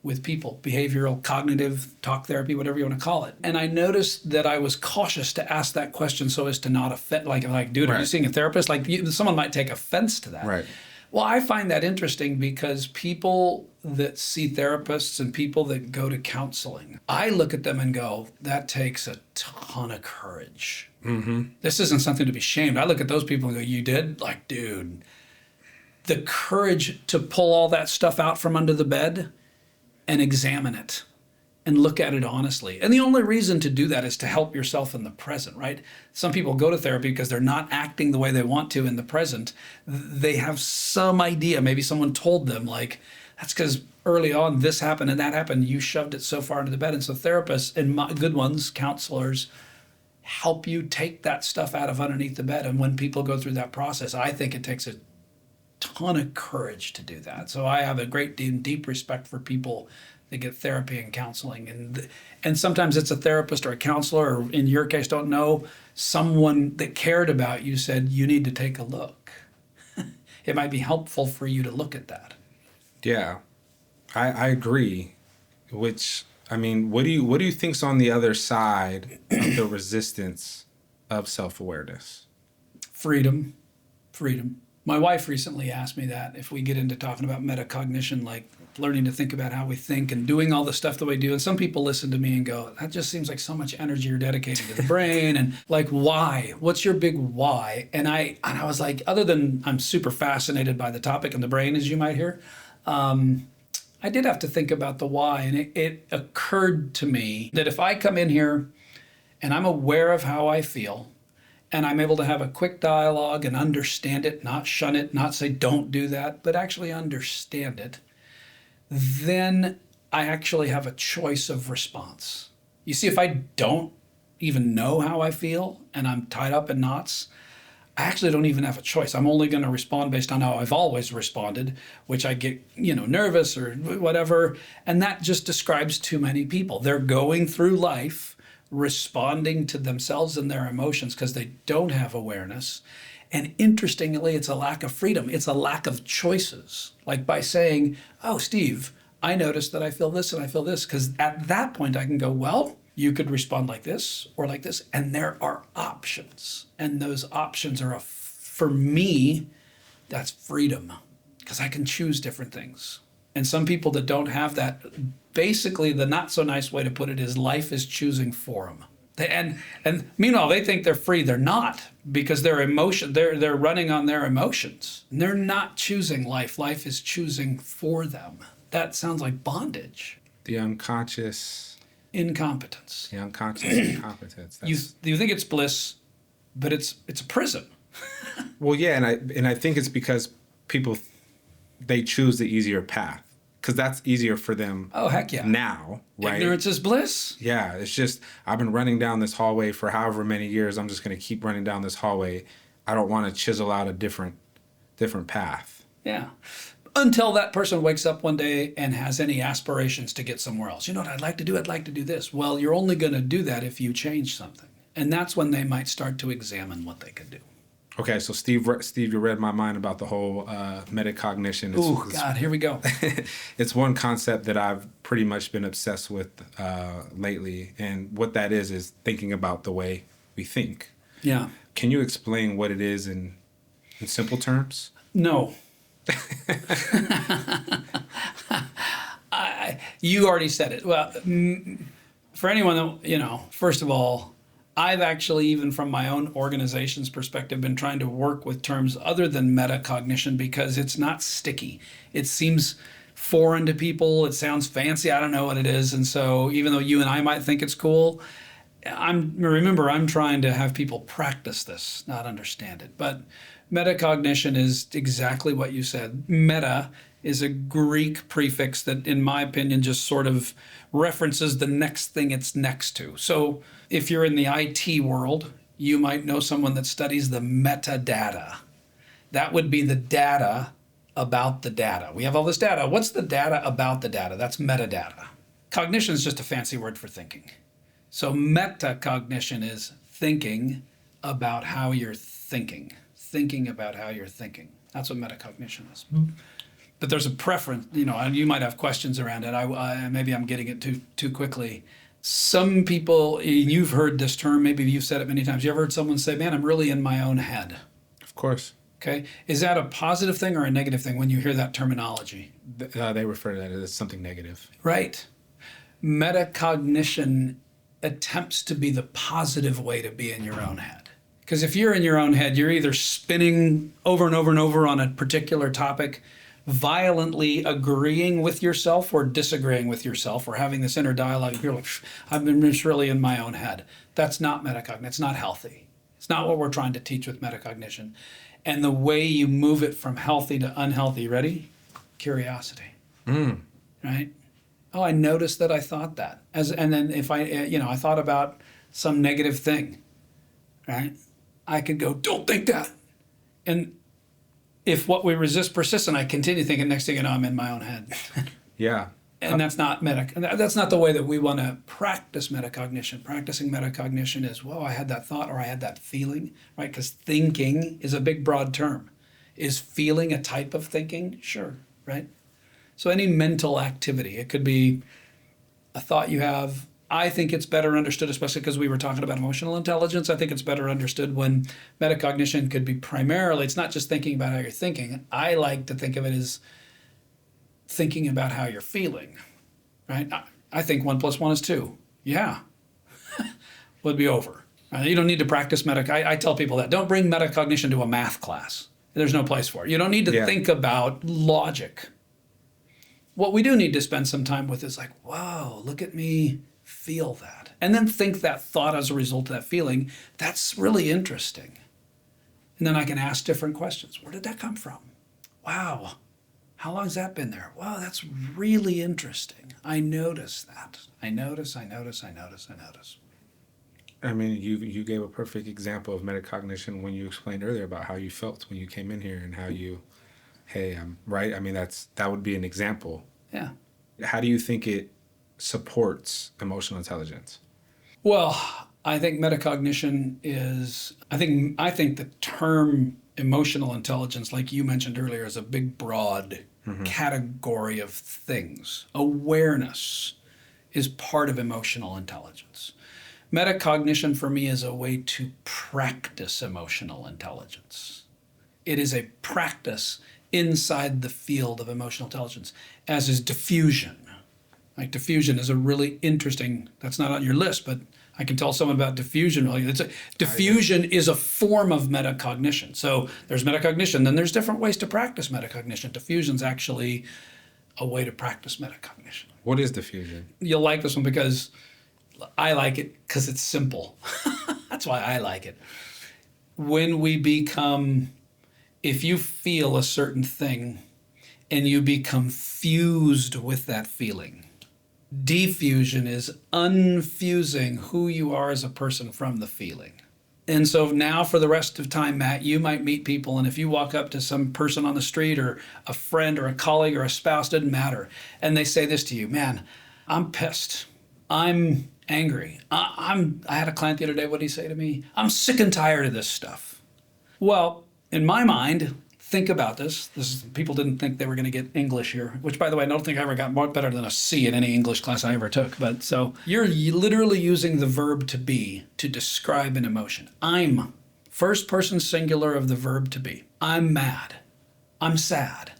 Speaker 2: with people, behavioral, cognitive, talk therapy, whatever you want to call it. And I noticed that I was cautious to ask that question so as to not offend, dude, are you seeing a therapist? Someone might take offense to that.
Speaker 1: Right.
Speaker 2: Well, I find that interesting because people that see therapists and people that go to counseling, I look at them and go, that takes a ton of courage.
Speaker 1: Mm-hmm.
Speaker 2: This isn't something to be shamed. I look at those people and go, you did? Dude, the courage to pull all that stuff out from under the bed and examine it and look at it honestly. And the only reason to do that is to help yourself in the present, right? Some people go to therapy because they're not acting the way they want to in the present. They have some idea. Maybe someone told them, that's because early on this happened and that happened. You shoved it so far into the bed. And so therapists, and good ones, counselors, help you take that stuff out of underneath the bed. And when people go through that process, I think it takes a ton of courage to do that. So I have a great deep respect for people that get therapy and counseling. And sometimes it's a therapist or a counselor, or in your case, don't know, someone that cared about you said, you need to take a look. It might be helpful for you to look at that.
Speaker 1: Yeah, I agree. What do you think's on the other side of the resistance of self-awareness?
Speaker 2: Freedom. My wife recently asked me that if we get into talking about metacognition, learning to think about how we think and doing all the stuff that we do. And some people listen to me and go, that just seems like so much energy you're dedicating to the brain. And why? What's your big why? And I was like, other than I'm super fascinated by the topic and the brain, as you might hear, I did have to think about the why. And it occurred to me that if I come in here and I'm aware of how I feel, and I'm able to have a quick dialogue and understand it, not shun it, not say don't do that, but actually understand it, then I actually have a choice of response. You see, if I don't even know how I feel and I'm tied up in knots, I actually don't even have a choice. I'm only going to respond based on how I've always responded, which I get, nervous or whatever. And that just describes too many people. They're going through life responding to themselves and their emotions because they don't have awareness. And interestingly, it's a lack of freedom. It's a lack of choices. Like by saying, oh, Steve, I noticed that I feel this and I feel this. Because at that point, I can go, well, you could respond like this or like this. And there are options. And those options are, for me, that's freedom. Because I can choose different things. And some people that don't have that, basically the not so nice way to put it is life is choosing for them. And meanwhile, they think they're free. They're not, because they're running on their emotions. And they're not choosing life. Life is choosing for them. That sounds like bondage.
Speaker 1: The unconscious
Speaker 2: incompetence.
Speaker 1: The unconscious incompetence.
Speaker 2: You think it's bliss, but it's a prison.
Speaker 1: Well, yeah, and I think it's because people, they choose the easier path. Because that's easier for them.
Speaker 2: Oh, heck yeah.
Speaker 1: Now, right?
Speaker 2: Ignorance is bliss.
Speaker 1: Yeah, it's just, I've been running down this hallway for however many years. I'm just going to keep running down this hallway. I don't want to chisel out a different path.
Speaker 2: Yeah. Until that person wakes up one day and has any aspirations to get somewhere else. You know what I'd like to do? I'd like to do this. Well, you're only going to do that if you change something. And that's when they might start to examine what they could do.
Speaker 1: Okay, so Steve, you read my mind about the whole metacognition.
Speaker 2: Oh, God, here we go.
Speaker 1: It's one concept that I've pretty much been obsessed with lately. And what that is thinking about the way we think.
Speaker 2: Yeah.
Speaker 1: Can you explain what it is in simple terms?
Speaker 2: No. You already said it. Well, for anyone that, first of all, I've actually, even from my own organization's perspective, been trying to work with terms other than metacognition because it's not sticky. It seems foreign to people. It sounds fancy. I don't know what it is. And so even though you and I might think it's cool, I'm trying to have people practice this, not understand it. But metacognition is exactly what you said. Meta is a Greek prefix that, in my opinion, just sort of references the next thing it's next to. So if you're in the IT world, you might know someone that studies the metadata. That would be the data about the data. We have all this data. What's the data about the data? That's metadata. Cognition is just a fancy word for thinking. So metacognition is thinking about how you're thinking. Thinking about how you're thinking. That's what metacognition is. But there's a preference, and you might have questions around it. Maybe I'm getting it too quickly. Some people, you've heard this term, maybe you've said it many times. You ever heard someone say, man, I'm really in my own head?
Speaker 1: Of course.
Speaker 2: Okay. Is that a positive thing or a negative thing when you hear that terminology?
Speaker 1: They refer to that as something negative.
Speaker 2: Right. Metacognition attempts to be the positive way to be in your own head. Because if you're in your own head, you're either spinning over and over and over on a particular topic, violently agreeing with yourself or disagreeing with yourself, or having this inner dialogue. You're like, I've been just really in my own head. That's not metacognition. It's not healthy. It's not what we're trying to teach with metacognition. And the way you move it from healthy to unhealthy, ready? Curiosity. Right? Oh, I noticed that I thought that. And then if I thought about some negative thing, right? I could go, don't think that. And if what we resist persists and I continue thinking, next thing you know, I'm in my own head.
Speaker 1: Yeah.
Speaker 2: And that's not that's not the way that we want to practice metacognition. Practicing metacognition is, I had that thought or I had that feeling, right? Because thinking is a big, broad term. Is feeling a type of thinking? Sure, right? So any mental activity, it could be a thought you have. I think it's better understood, especially because we were talking about emotional intelligence. I think it's better understood when metacognition could be primarily, it's not just thinking about how you're thinking. I like to think of it as thinking about how you're feeling, right? I think 1 + 1 is 2. Yeah. Would be over. You don't need to practice I tell people that. Don't bring metacognition to a math class. There's no place for it. You don't need to think about logic. What we do need to spend some time with is like, wow, look at me feel that. And then think that thought as a result of that feeling. That's really interesting. And then I can ask different questions. Where did that come from? Wow. How long has that been there? Wow, that's really interesting. I notice that. I notice.
Speaker 1: I mean, you gave a perfect example of metacognition when you explained earlier about how you felt when you came in here and how you, hey, I'm right. I mean, that would be an example.
Speaker 2: Yeah.
Speaker 1: How do you think it supports emotional intelligence?
Speaker 2: Well, I think metacognition is, I think the term emotional intelligence, like you mentioned earlier, is a big, broad category of things. Awareness is part of emotional intelligence. Metacognition for me is a way to practice emotional intelligence. It is a practice inside the field of emotional intelligence, as is diffusion. Like diffusion is a really interesting, that's not on your list, but I can tell someone about diffusion. Diffusion is a form of metacognition. So there's metacognition, then there's different ways to practice metacognition. Diffusion's actually a way to practice metacognition.
Speaker 1: What is diffusion?
Speaker 2: You'll like this one because I like it because it's simple. That's why I like it. When we become, if you feel a certain thing and you become fused with that feeling, diffusion is unfusing who you are as a person from the feeling. And so now for the rest of time, Matt, you might meet people, and if you walk up to some person on the street or a friend or a colleague or a spouse, doesn't matter, and they say this to you, man, I'm pissed. I'm angry. I had a client the other day, what did he say to me? I'm sick and tired of this stuff. Well, in my mind, think about this. People didn't think they were going to get English here, which, by the way, I don't think I ever got more better than a C in any English class I ever took. But so you're literally using the verb to be to describe an emotion. I'm, first person singular of the verb to be. I'm mad. I'm sad.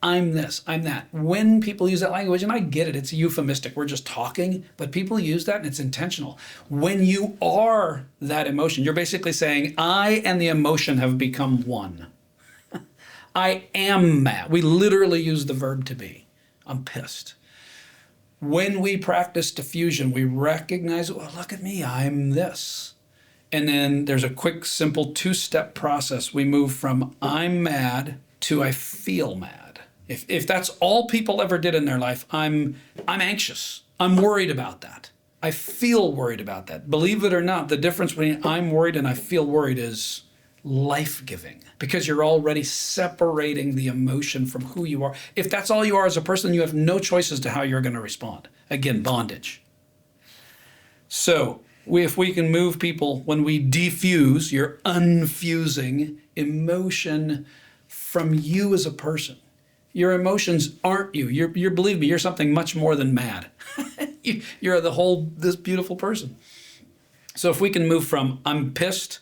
Speaker 2: I'm this, I'm that. When people use that language, and I get it, it's euphemistic, we're just talking, but people use that and it's intentional. When you are that emotion, you're basically saying, I and the emotion have become one. I am mad. We literally use the verb to be. I'm pissed. When we practice diffusion, we recognize, oh, look at me, I'm this. And then there's a quick, simple two-step process. We move from I'm mad to I feel mad. If that's all people ever did in their life, I'm anxious. I'm worried about that. I feel worried about that. Believe it or not, the difference between I'm worried and I feel worried is life-giving, because you're already separating the emotion from who you are. If that's all you are as a person, you have no choice as to how you're going to respond. Again, bondage. So if we can move people, when we defuse, you're unfusing emotion from you as a person. Your emotions aren't you. You're believe me, you're something much more than mad. You're this beautiful person. So if we can move from I'm pissed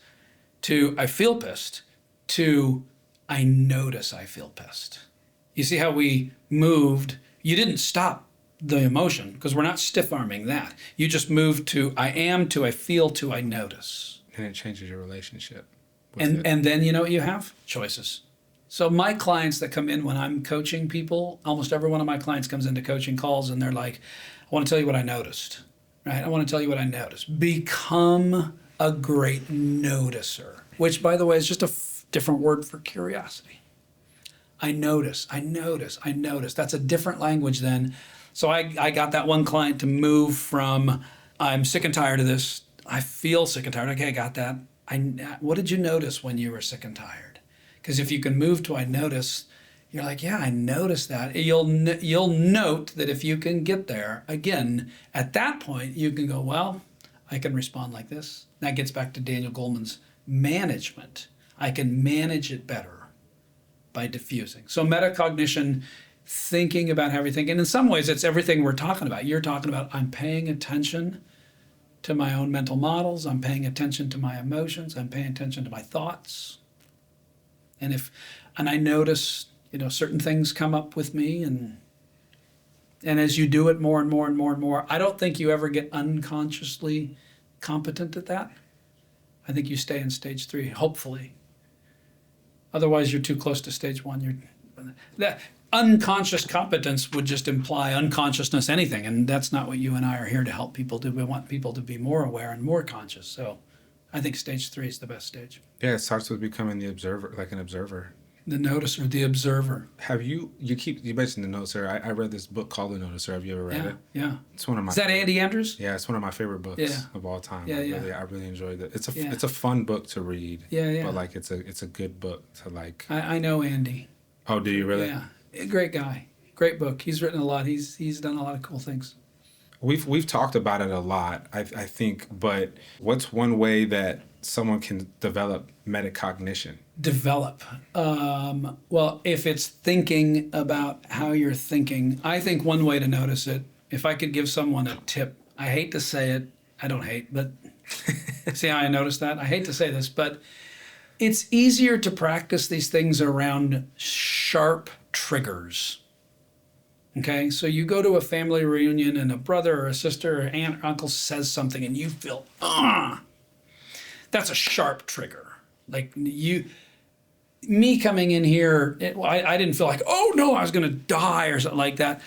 Speaker 2: to I feel pissed to I notice I feel pissed. You see how we moved? You didn't stop the emotion because we're not stiff-arming that. You just moved to I am to I feel to I notice.
Speaker 1: And it changes your relationship.
Speaker 2: And then you know what you have? Choices. So my clients that come in when I'm coaching people, almost every one of my clients comes into coaching calls and they're like, I want to tell you what I noticed, right? I want to tell you what I noticed. Become a great noticer, which, by the way, is just a different word for curiosity. I notice. That's a different language than, so I got that one client to move from I'm sick and tired of this. I feel sick and tired. Okay, I got that. What did you notice when you were sick and tired? Because if you can move to I notice, you're like, yeah, I noticed that. You'll note that if you can get there, again, at that point, you can go, well, I can respond like this. That gets back to Daniel Goleman's management. I can manage it better by diffusing. So metacognition, thinking about everything. And in some ways, it's everything we're talking about. You're talking about I'm paying attention to my own mental models. I'm paying attention to my emotions. I'm paying attention to my thoughts. And I notice, certain things come up with me, and as you do it more and more and more and more, I don't think you ever get unconsciously competent at that. I think you stay in stage 3, hopefully. Otherwise, you're too close to stage 1. That unconscious competence would just imply unconsciousness anything, and that's not what you and I are here to help people do. We want people to be more aware and more conscious. So I think stage 3 is the best stage.
Speaker 1: Yeah, it starts with becoming the observer, like an observer.
Speaker 2: The noticer, the observer.
Speaker 1: You mentioned the noticer. I read this book called The Noticer. Have you ever read it?
Speaker 2: Yeah.
Speaker 1: It's one of my.
Speaker 2: Is that Andy Andrews?
Speaker 1: Yeah, it's one of my favorite books of all time.
Speaker 2: Yeah,
Speaker 1: I really enjoyed it. It's a fun book to read.
Speaker 2: Yeah.
Speaker 1: But like it's a good book to like.
Speaker 2: I know Andy.
Speaker 1: Oh, do you really?
Speaker 2: Yeah, great guy. Great book. He's written a lot. He's done a lot of cool things.
Speaker 1: We've talked about it a lot, I think, but what's one way that someone can develop metacognition?
Speaker 2: Develop. Well, if it's thinking about how you're thinking, I think one way to notice it, if I could give someone a tip, I hate to say it, I don't hate, but see how I noticed that? I hate to say this, but it's easier to practice these things around sharp triggers. Okay, so you go to a family reunion and a brother or a sister or aunt or uncle says something and you feel, that's a sharp trigger. Like me coming in here, I didn't feel like, oh no, I was going to die or something like that.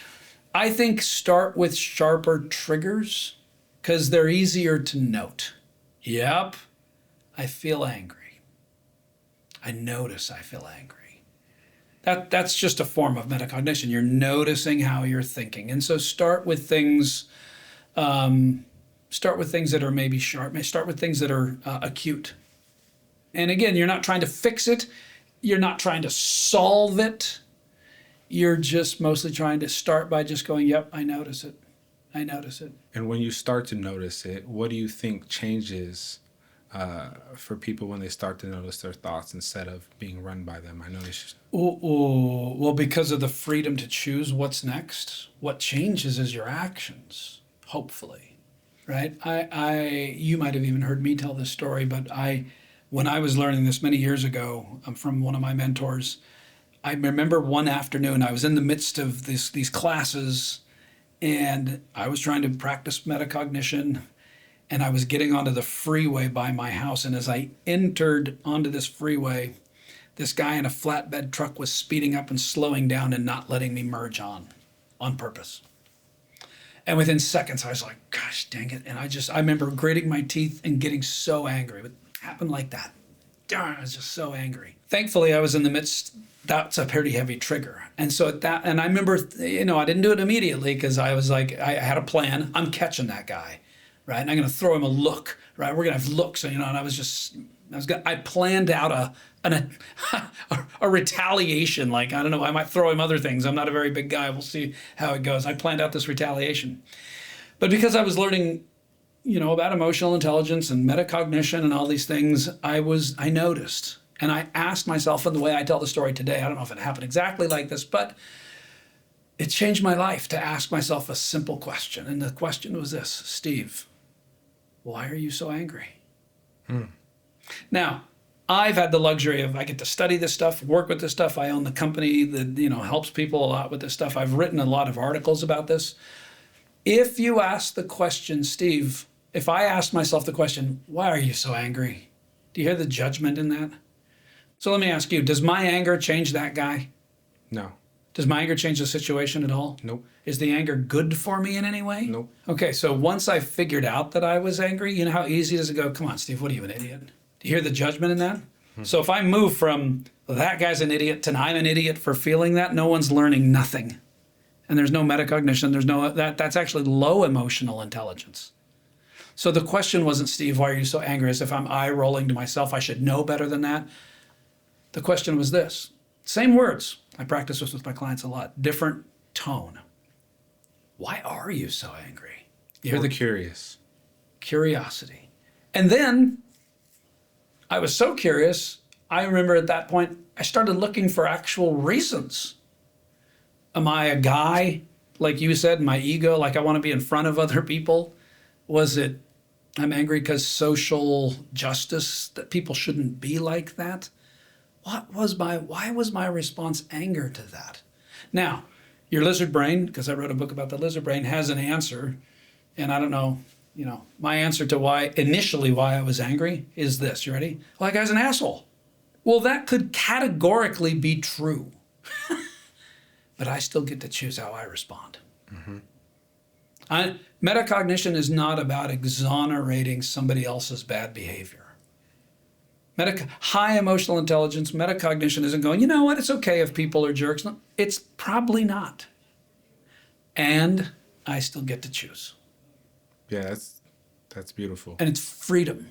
Speaker 2: I think start with sharper triggers because they're easier to note. Yep, I feel angry. I notice I feel angry. That's just a form of metacognition. You're noticing how you're thinking. And so start with things that are maybe sharp. Start with things that are acute. And again, you're not trying to fix it. You're not trying to solve it. You're just mostly trying to start by just going, yep, I notice it. I notice it.
Speaker 1: And when you start to notice it, what do you think changes for people when they start to notice their thoughts instead of being run by them? I know it's
Speaker 2: well, because of the freedom to choose what's next, what changes is your actions, hopefully, right? You might have even heard me tell this story, but when I was learning this many years ago from one of my mentors, I remember one afternoon I was in the midst of these classes and I was trying to practice metacognition. And I was getting onto the freeway by my house. And as I entered onto this freeway, this guy in a flatbed truck was speeding up and slowing down and not letting me merge on purpose. And within seconds, I was like, gosh, dang it. And I remember gritting my teeth and getting so angry. It happened like that. Darn, I was just so angry. Thankfully, I was in the midst. That's a pretty heavy trigger. And so and I remember, I didn't do it immediately because I was like, I had a plan. I'm catching that guy. Right, and I'm going to throw him a look. Right, we're going to have looks. And I planned out a retaliation. Like, I don't know, I might throw him other things. I'm not a very big guy. We'll see how it goes. I planned out this retaliation, but because I was learning, about emotional intelligence and metacognition and all these things, I noticed, and I asked myself, in the way I tell the story today, I don't know if it happened exactly like this, but it changed my life to ask myself a simple question, and the question was this: Steve, why are you so angry? Now, I've had the luxury of, I get to study this stuff, work with this stuff. I own the company that, helps people a lot with this stuff. I've written a lot of articles about this. If you ask the question, Steve, if I asked myself the question, why are you so angry? Do you hear the judgment in that? So let me ask you, does my anger change that guy?
Speaker 1: No.
Speaker 2: Does my anger change the situation at all?
Speaker 1: Nope.
Speaker 2: Is the anger good for me in any way?
Speaker 1: Nope.
Speaker 2: Okay, so once I figured out that I was angry, you know how easy it is to go, come on, Steve, what are you, an idiot? Do you hear the judgment in that? Mm-hmm. So if I move from, well, that guy's an idiot to I'm an idiot for feeling that, no one's learning nothing. And there's no metacognition, that's actually low emotional intelligence. So the question wasn't, Steve, why are you so angry? As if I'm eye-rolling to myself, I should know better than that. The question was this. Same words. I practice this with my clients a lot. Different tone. Why are you so angry? You hear
Speaker 1: curious.
Speaker 2: Curiosity. And then I was so curious, I remember at that point, I started looking for actual reasons. Am I a guy, like you said, my ego, like I want to be in front of other people? Was it, I'm angry because social justice, that people shouldn't be like that? Why was my response anger to that? Now, your lizard brain, because I wrote a book about the lizard brain, has an answer. And I don't know, my answer to why I was angry is this. You ready? Well, that guy's an asshole. Well, that could categorically be true. But I still get to choose how I respond. Mm-hmm. Metacognition is not about exonerating somebody else's bad behavior. High emotional intelligence, metacognition isn't going, you know what, it's okay if people are jerks. No, it's probably not. And I still get to choose.
Speaker 1: Yeah, that's beautiful.
Speaker 2: And it's freedom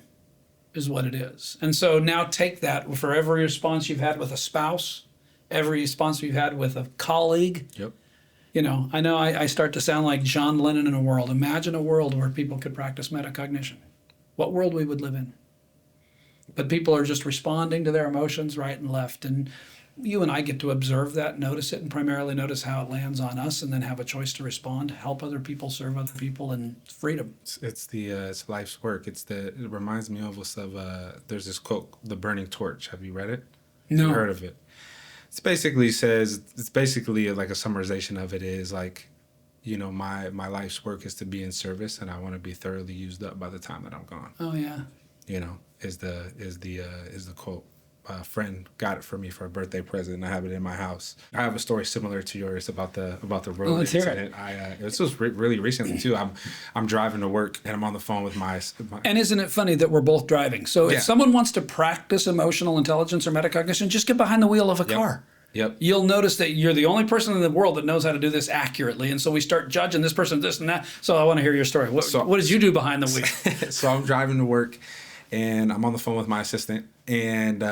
Speaker 2: is what it is. And so now take that for every response you've had with a spouse, every response you've had with a colleague.
Speaker 1: Yep.
Speaker 2: You know I start to sound like John Lennon in a world. Imagine a world where people could practice metacognition. What world we would live in. But people are just responding to their emotions right and left. And you and I get to observe that, notice it, and primarily notice how it lands on us, and then have a choice to respond, help other people, serve other people, and freedom.
Speaker 1: It's life's work. It reminds me almost of there's this quote, "The Burning Torch." Have you read it?
Speaker 2: No.
Speaker 1: Have you heard of it? It's basically like a summarization of it is like, you know, my life's work is to be in service, and I want to be thoroughly used up by the time that I'm gone.
Speaker 2: Oh yeah.
Speaker 1: You know, is the quote. A friend got it for me for a birthday present, and I have it in my house. I have a story similar to yours about the road
Speaker 2: let's hear
Speaker 1: incident. This was really recently too. I'm driving to work, and I'm on the phone with my.
Speaker 2: And isn't it funny that we're both driving? So
Speaker 1: Yeah.
Speaker 2: if someone wants to practice emotional intelligence or metacognition, just get behind the wheel of a car.
Speaker 1: Yep.
Speaker 2: You'll notice that you're the only person in the world that knows how to do this accurately. And so we start judging this person, this and that. So I want to hear your story. What did you do behind the wheel?
Speaker 1: So I'm driving to work, and I'm on the phone with my assistant, and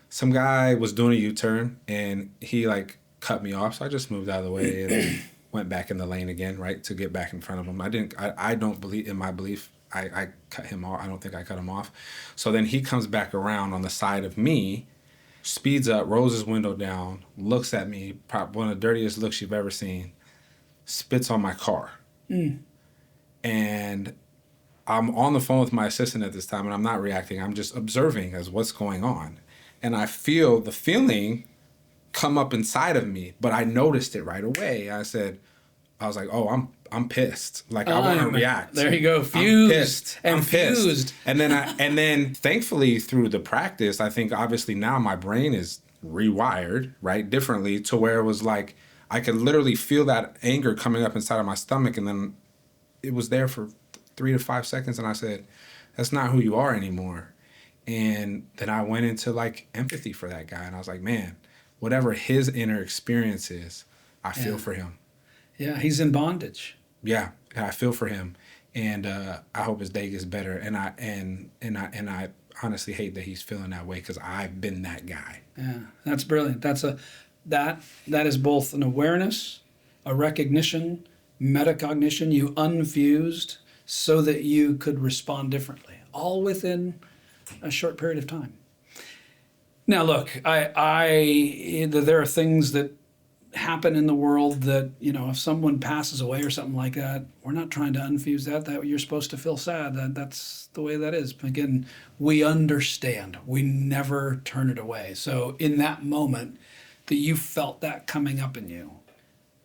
Speaker 1: some guy was doing a U-turn, and he like cut me off. So I just moved out of the way and went back in the lane again, right, to get back in front of him. I don't believe, in my belief, I cut him off. I don't think I cut him off. So then he comes back around on the side of me, speeds up, rolls his window down, looks at me, probably one of the dirtiest looks you've ever seen, spits on my car. And I'm on the phone with my assistant at this time, and I'm not reacting. I'm just observing as what's going on. And I feel the feeling come up inside of me, but I noticed it right away. I was like, oh, I'm pissed. Like, I want to react.
Speaker 2: There you go. Fused.
Speaker 1: I'm pissed. And then thankfully through the practice, I think obviously now my brain is rewired, right, differently, to where it was like, I could literally feel that anger coming up inside of my stomach. And then it was there for 3 to 5 seconds. And I said, that's not who you are anymore. And then I went into like empathy for that guy. And I was like, man, whatever his inner experience is, I feel for him.
Speaker 2: Yeah, he's in bondage.
Speaker 1: Yeah, I feel for him. And I hope his day gets better. And I honestly hate that he's feeling that way, because I've been that guy.
Speaker 2: Yeah, that's brilliant. That is both an awareness, a recognition, metacognition. You unfused so that you could respond differently, all within a short period of time. Now, look, there are things that happen in the world that, you know, if someone passes away or something like that, we're not trying to unfuse that you're supposed to feel sad. That's the way that is. Again, we understand. We never turn it away. So in that moment that you felt that coming up in you,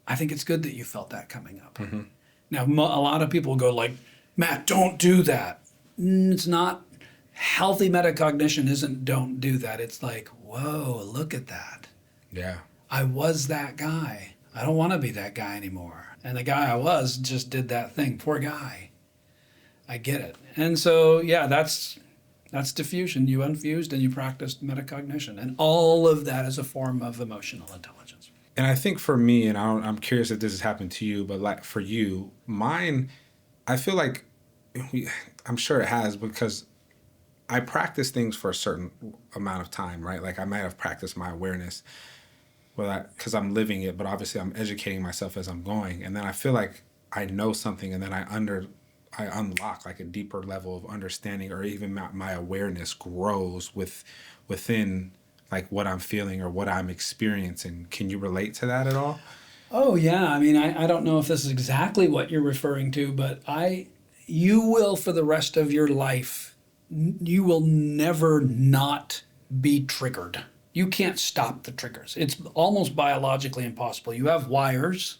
Speaker 2: I think it's good that you felt that coming up. Mm-hmm. Now, a lot of people go like, Matt, don't do that. It's not. Healthy metacognition isn't don't do that. It's like, whoa, look at that.
Speaker 1: Yeah.
Speaker 2: I was that guy. I don't want to be that guy anymore. And the guy I was just did that thing. Poor guy. I get it. And so, yeah, that's diffusion. You unfused and you practiced metacognition. And all of that is a form of emotional intelligence.
Speaker 1: And I think for me, and I'm curious if this has happened to you, but like for you, mine, I feel like, I'm sure it has, because I practice things for a certain amount of time, right? Like I might have practiced my awareness because I'm living it, but obviously I'm educating myself as I'm going. And then I feel like I know something, and then I unlock like a deeper level of understanding, or even my awareness grows within like what I'm feeling or what I'm experiencing. Can you relate to that at all?
Speaker 2: Oh, yeah. I mean, I don't know if this is exactly what you're referring to, but you will, for the rest of your life, you will never not be triggered. You can't stop the triggers. It's almost biologically impossible. You have wires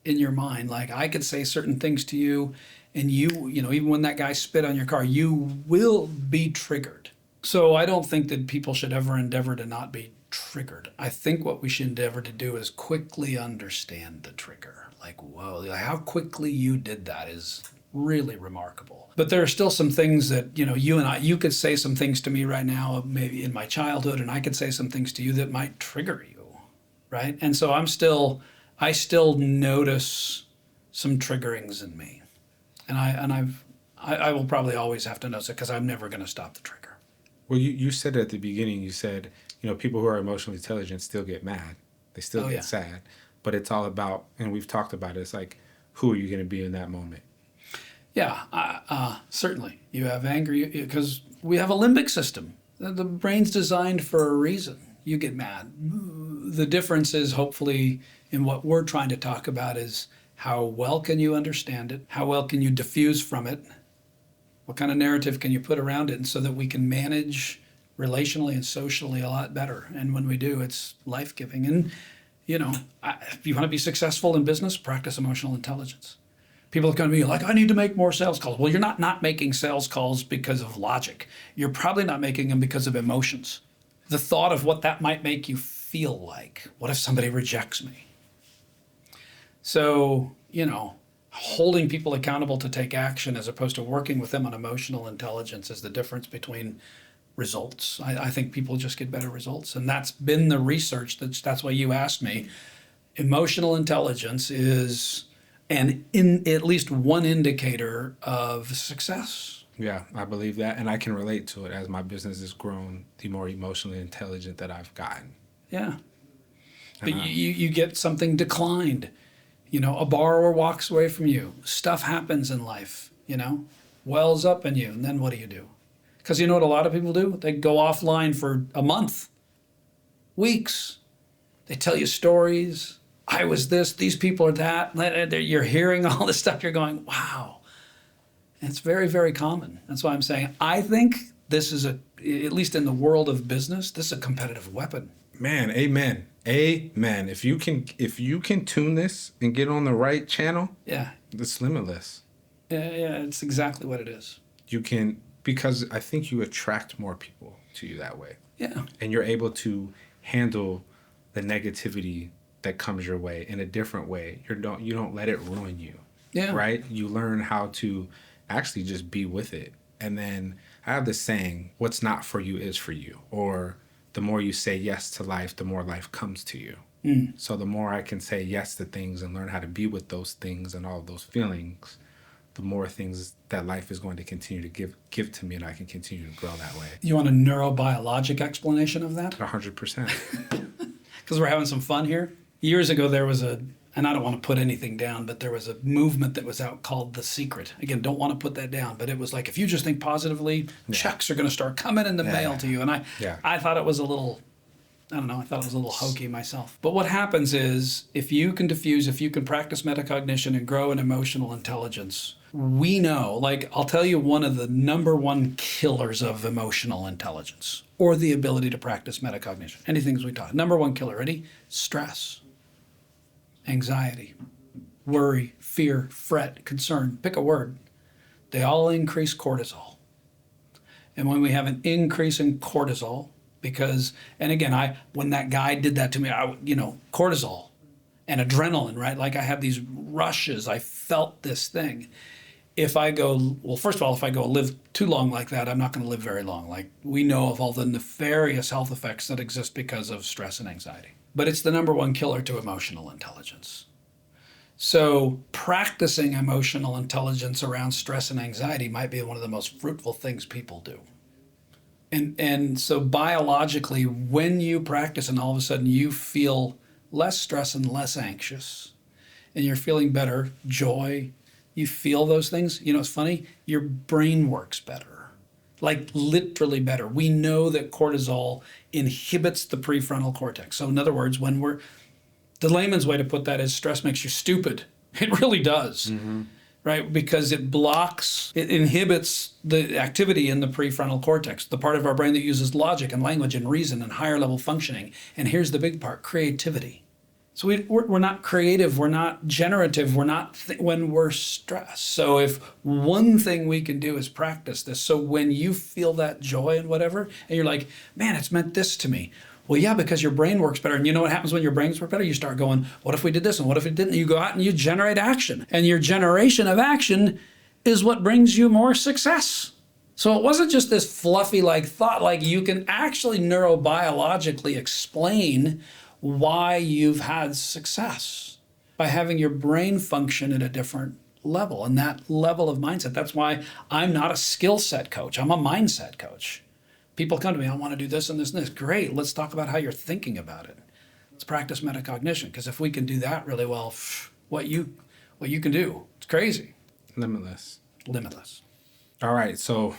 Speaker 2: in your mind. Like I could say certain things to you, and you know, even when that guy spit on your car, you will be triggered. So I don't think that people should ever endeavor to not be triggered. I think what we should endeavor to do is quickly understand the trigger. Like, whoa, how quickly you did that is really remarkable. But there are still some things that, you could say some things to me right now, maybe in my childhood, and I could say some things to you that might trigger you, right? And so I still notice some triggerings in me. And I will probably always have to notice it because I'm never going to stop the trigger.
Speaker 1: Well, you said at the beginning, you said, people who are emotionally intelligent still get mad. They still get sad. But it's all about, and we've talked about it, it's like, who are you going to be in that moment?
Speaker 2: Yeah, certainly. You have anger because we have a limbic system. The brain's designed for a reason. You get mad. The difference is hopefully in what we're trying to talk about is how well can you understand it? How well can you diffuse from it? What kind of narrative can you put around it? And so that we can manage relationally and socially a lot better. And when we do, it's life-giving. And, if you want to be successful in business, practice emotional intelligence. People are going to be like, I need to make more sales calls. Well, you're not making sales calls because of logic. You're probably not making them because of emotions. The thought of what that might make you feel like. What if somebody rejects me? So, holding people accountable to take action as opposed to working with them on emotional intelligence is the difference between results. I think people just get better results. And that's been the research. That's why you asked me. Emotional intelligence is in at least one indicator of success.
Speaker 1: Yeah, I believe that. And I can relate to it as my business has grown, the more emotionally intelligent that I've gotten.
Speaker 2: Yeah. But you get something declined. A borrower walks away from you. Stuff happens in life, wells up in you. And then what do? Because you know what a lot of people do? They go offline for a month, weeks. They tell you stories. I was this, these people are that. You're hearing all this stuff. You're going, wow. And it's very, very common. That's why I'm saying I think this is at least in the world of business, this is a competitive weapon.
Speaker 1: Man, amen. Amen. If you can tune this and get on the right channel, it's limitless.
Speaker 2: Yeah, it's exactly what it is.
Speaker 1: You can, because I think you attract more people to you that way.
Speaker 2: Yeah.
Speaker 1: And you're able to handle the negativity that comes your way in a different way. You don't let it ruin you.
Speaker 2: Yeah.
Speaker 1: Right? You learn how to actually just be with it. And then I have this saying, what's not for you is for you. Or the more you say yes to life, the more life comes to you. So the more I can say yes to things and learn how to be with those things and all of those feelings, the more things that life is going to continue to give to me, and I can continue to grow that way.
Speaker 2: You want a neurobiologic explanation of that?
Speaker 1: 100%.
Speaker 2: Because we're having some fun here. Years ago, there was and I don't want to put anything down, but there was a movement that was out called The Secret. Again, don't want to put that down, but it was like, if you just think positively, checks are going to start coming in the mail to you. And I thought it was a little, I thought it was a little hokey myself. But what happens is, if you can diffuse, if you can practice metacognition and grow in emotional intelligence, we know, I'll tell you one of the number one killers of emotional intelligence, or the ability to practice metacognition. Anything we taught. Number one killer, ready? Stress, anxiety, worry, fear, fret, concern. Pick a word. They all increase cortisol. And when we have an increase in cortisol, and again, when that guy did that to me, cortisol and adrenaline, right? Like I have these rushes. I felt this thing. If I go live too long like that, I'm not going to live very long. Like we know of all the nefarious health effects that exist because of stress and anxiety. But it's the number one killer to emotional intelligence. So practicing emotional intelligence around stress and anxiety might be one of the most fruitful things people do. And so biologically, when you practice and all of a sudden you feel less stress and less anxious, and you're feeling better, joy, you feel those things, it's funny, your brain works better, like literally better. We know that cortisol inhibits the prefrontal cortex. So in other words, the layman's way to put that is stress makes you stupid. It really does. Mm-hmm. Right? Because it inhibits the activity in the prefrontal cortex, the part of our brain that uses logic and language and reason and higher level functioning. And here's the big part, creativity. So we're not creative, we're not generative, when we're stressed. So if one thing we can do is practice this, so when you feel that joy and whatever, and you're like, man, it's meant this to me. Well, yeah, because your brain works better. And you know what happens when your brains work better? You start going, what if we did this and what if we didn't? You go out and you generate action. And your generation of action is what brings you more success. So it wasn't just this fluffy thought, you can actually neurobiologically explain why you've had success by having your brain function at a different level and that level of mindset. That's why I'm not a skill set coach. I'm a mindset coach. People come to me, I want to do this and this and this. Great, let's talk about how you're thinking about it. Let's practice metacognition, because if we can do that really well, what you can do, it's crazy.
Speaker 1: Limitless.
Speaker 2: All
Speaker 1: right, so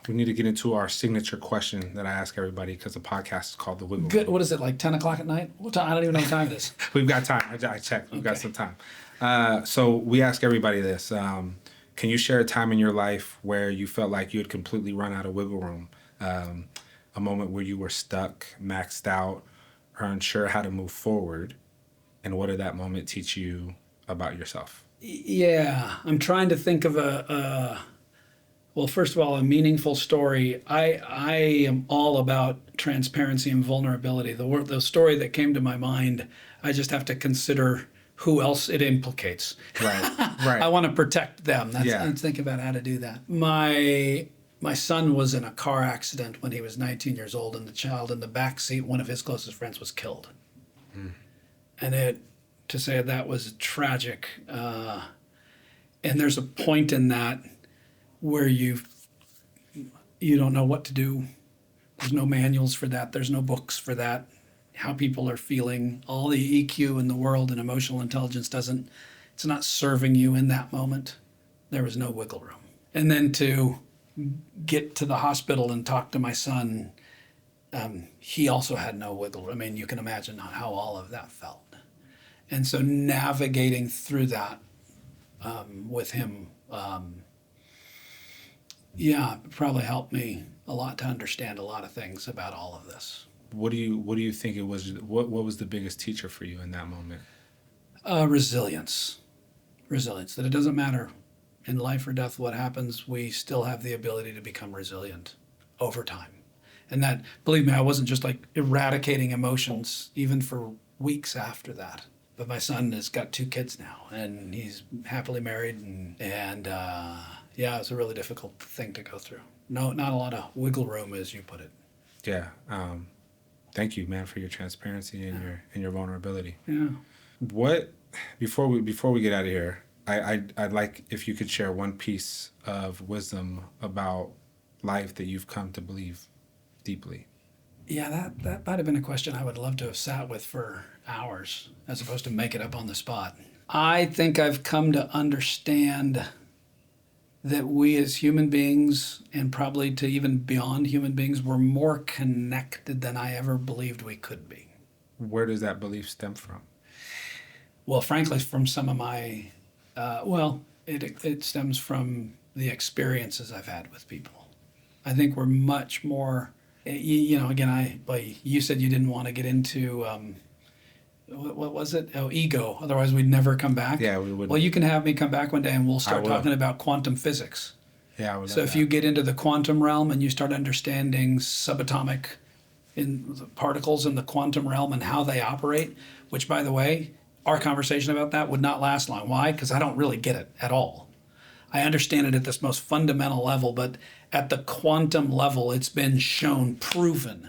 Speaker 1: we need to get into our signature question that I ask everybody, because the podcast is called The Wiggle Room.
Speaker 2: Good. What is it, 10 o'clock at night? What time? I don't even know what time it is.
Speaker 1: We've got time. I checked. We've got some time. So we ask everybody this. Can you share a time in your life where you felt like you had completely run out of wiggle room? A moment where you were stuck, maxed out, or unsure how to move forward? And what did that moment teach you about yourself?
Speaker 2: Yeah, I'm trying to think of well, first of all, a meaningful story. I am all about transparency and vulnerability. The story that came to my mind, I just have to consider who else it implicates.
Speaker 1: Right.
Speaker 2: I want to protect them. I'm thinking about how to do that. My son was in a car accident when he was 19 years old, and the child in the back seat, one of his closest friends, was killed. And to say that was tragic. And there's a point in that where you don't know what to do. There's no manuals for that. There's no books for that. How people are feeling, all the EQ in the world and emotional intelligence it's not serving you in that moment. There was no wiggle room. And then to get to the hospital and talk to my son, he also had no wiggle room. I mean, you can imagine how all of that felt. And so navigating through that with him, probably helped me a lot to understand a lot of things about all of this.
Speaker 1: What do you think it was? What was the biggest teacher for you in that moment?
Speaker 2: Resilience. That it doesn't matter in life or death what happens, we still have the ability to become resilient over time. And that, believe me, I wasn't just eradicating emotions even for weeks after that. But my son has got 2 kids now, and he's happily married, and it's a really difficult thing to go through. No, not a lot of wiggle room, as you put it.
Speaker 1: Yeah. Thank you, man, for your transparency and your vulnerability.
Speaker 2: Yeah.
Speaker 1: Before we get out of here, I'd like if you could share one piece of wisdom about life that you've come to believe deeply.
Speaker 2: Yeah, that might have been a question I would love to have sat with for hours, as opposed to make it up on the spot. I think I've come to understand that we as human beings, and probably to even beyond human beings, we're more connected than I ever believed we could be.
Speaker 1: Where does that belief stem from?
Speaker 2: Well, frankly, from some of my, it stems from the experiences I've had with people. I think we're much more, again, you said you didn't want to get into, what was it? Oh, ego. Otherwise, we'd never come back.
Speaker 1: Yeah, we wouldn't.
Speaker 2: Well, you can have me come back one day and we'll start talking about quantum physics.
Speaker 1: Yeah, I would love
Speaker 2: So if you get into the quantum realm and you start understanding subatomic particles in the quantum realm and how they operate, which, by the way, our conversation about that would not last long. Why? Because I don't really get it at all. I understand it at this most fundamental level, but at the quantum level, it's been shown, proven,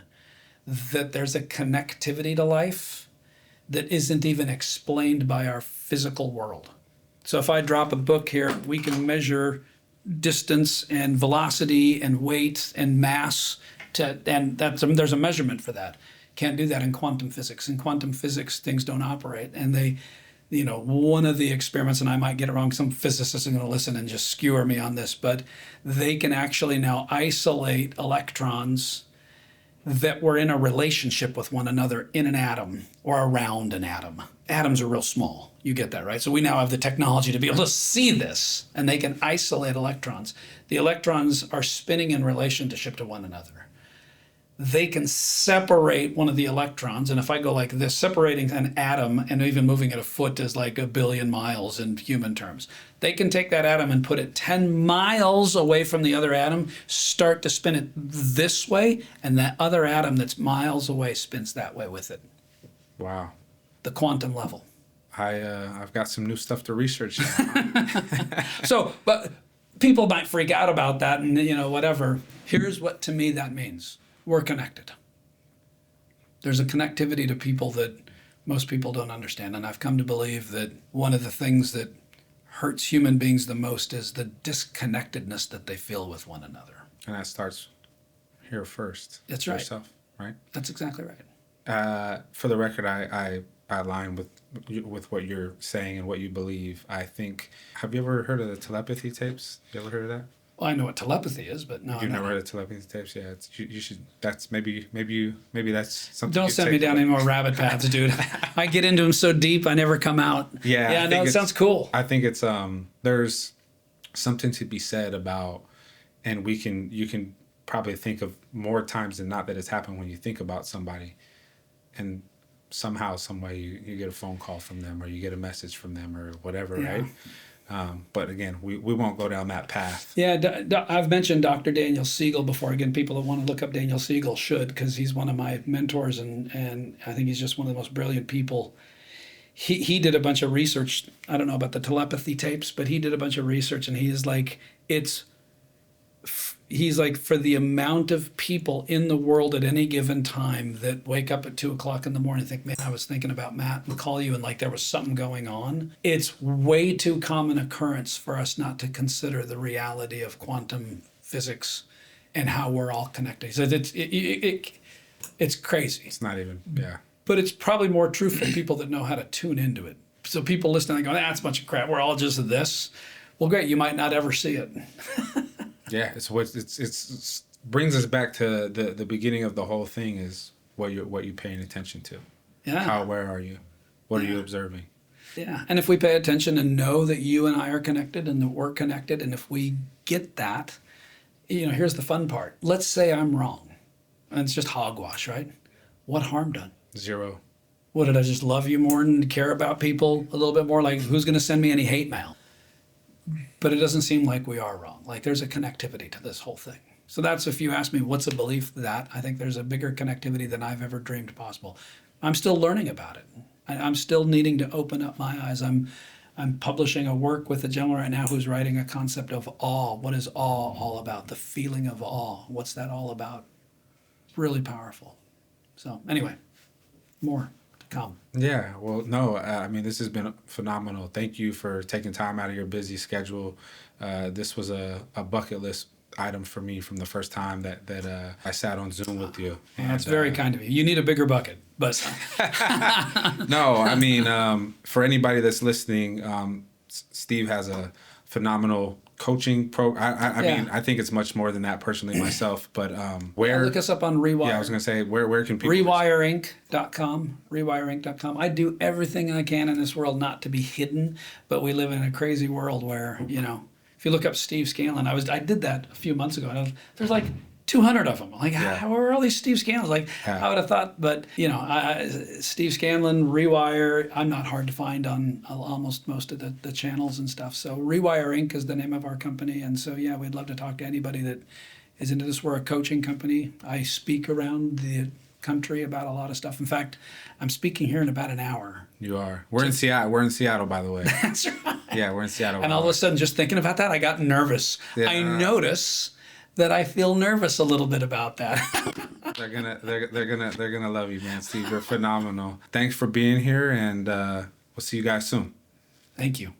Speaker 2: that there's a connectivity to life that isn't even explained by our physical world. So if I drop a book here, we can measure distance and velocity and weight and mass, and there's a measurement for that. Can't do that in quantum physics. In quantum physics, things don't operate. And one of the experiments, and I might get it wrong, some physicists are going to listen and just skewer me on this, but they can actually now isolate electrons that were in a relationship with one another in an atom or around an atom. Atoms are real small. You get that, right? So we now have the technology to be able to see this, and they can isolate electrons. The electrons are spinning in relationship to one another. They can separate one of the electrons, and if I go like this, separating an atom and even moving it a foot is like 1 billion miles in human terms. They can take that atom and put it 10 miles away from the other atom, start to spin it this way, and that other atom that's miles away spins that way with it.
Speaker 1: Wow.
Speaker 2: The quantum level.
Speaker 1: I've got some new stuff to research.
Speaker 2: But people might freak out about that and, whatever. Here's what to me that means. We're connected. There's a connectivity to people that most people don't understand. And I've come to believe that one of the things that hurts human beings the most is the disconnectedness that they feel with one another.
Speaker 1: And that starts here first.
Speaker 2: That's right.
Speaker 1: Yourself, right?
Speaker 2: That's exactly right.
Speaker 1: For the record, I align with what you're saying and what you believe. I think, have you ever heard of the telepathy tapes? You ever heard of that?
Speaker 2: Well, I know what telepathy is, but no.
Speaker 1: You've never heard of telepathy tapes? Yeah, you should. That's maybe that's something.
Speaker 2: Don't send me down any more rabbit paths, dude. I get into them so deep, I never come out.
Speaker 1: Yeah,
Speaker 2: no, it sounds cool.
Speaker 1: I think it's there's something to be said about, and you can probably think of more times than not that it's happened when you think about somebody, and somehow, some way, you get a phone call from them or you get a message from them or whatever, right? But again, we won't go down that path.
Speaker 2: Yeah, I've mentioned Dr. Daniel Siegel before. Again, people that want to look up Daniel Siegel should, because he's one of my mentors, and I think he's just one of the most brilliant people. He did a bunch of research. I don't know about the telepathy tapes, but he did a bunch of research, and he's like, for the amount of people in the world at any given time that wake up at 2:00 in the morning and think, man, I was thinking about Matt, and call you and like there was something going on. It's way too common occurrence for us not to consider the reality of quantum physics and how we're all connected. So it's crazy.
Speaker 1: It's not even, yeah.
Speaker 2: But it's probably more true for people that know how to tune into it. So people listening and go, that's a bunch of crap. We're all just this. Well, great. You might not ever see it.
Speaker 1: Yeah, it's brings us back to the beginning of the whole thing is what you're paying attention to.
Speaker 2: Yeah.
Speaker 1: How aware are you? What are you observing?
Speaker 2: Yeah. And if we pay attention and know that you and I are connected and that we're connected, and if we get that, here's the fun part. Let's say I'm wrong. And it's just hogwash, right? What harm done?
Speaker 1: 0.
Speaker 2: What, did I just love you more and care about people a little bit more? Like, who's going to send me any hate mail? But it doesn't seem like we are wrong. Like, there's a connectivity to this whole thing. So that's, if you ask me, what's a belief that I think there's a bigger connectivity than I've ever dreamed possible. I'm still learning about it. I'm still needing to open up my eyes. I'm publishing a work with a gentleman right now who's writing a concept of awe. What is awe all about? The feeling of awe. What's that all about? It's really powerful. So anyway, more to come.
Speaker 1: Yeah, well, no, I mean, this has been phenomenal. Thank you for taking time out of your busy schedule. This was a bucket list item for me from the first time that I sat on Zoom with you.
Speaker 2: And, that's very kind of you. You need a bigger bucket, but
Speaker 1: no, I mean, for anybody that's listening, Steve has a phenomenal coaching I mean, I think it's much more than that personally myself, but where
Speaker 2: look us up on Rewire.
Speaker 1: Yeah, I was going to say, where can people
Speaker 2: Rewireinc.com. I do everything I can in this world not to be hidden, but we live in a crazy world where, if you look up Steve Scanlon, I did that a few months ago, and there's like 200 of them. Like, how are all these Steve Scanlons? Like, I would have thought, but, Steve Scanlon, Rewire, I'm not hard to find on almost most of the channels and stuff. So Rewire Inc. is the name of our company. And so, yeah, we'd love to talk to anybody that is into this. We're a coaching company. I speak around the country about a lot of stuff. In fact, I'm speaking here in about an hour.
Speaker 1: You are. We're in Seattle. We're in Seattle, by the way.
Speaker 2: That's right.
Speaker 1: Yeah, we're in Seattle.
Speaker 2: And all of a sudden, just thinking about that, I got nervous. Yeah. I notice that I feel nervous a little bit about that.
Speaker 1: They're gonna love you, man, Steve. You're phenomenal. Thanks for being here, and we'll see you guys soon.
Speaker 2: Thank you.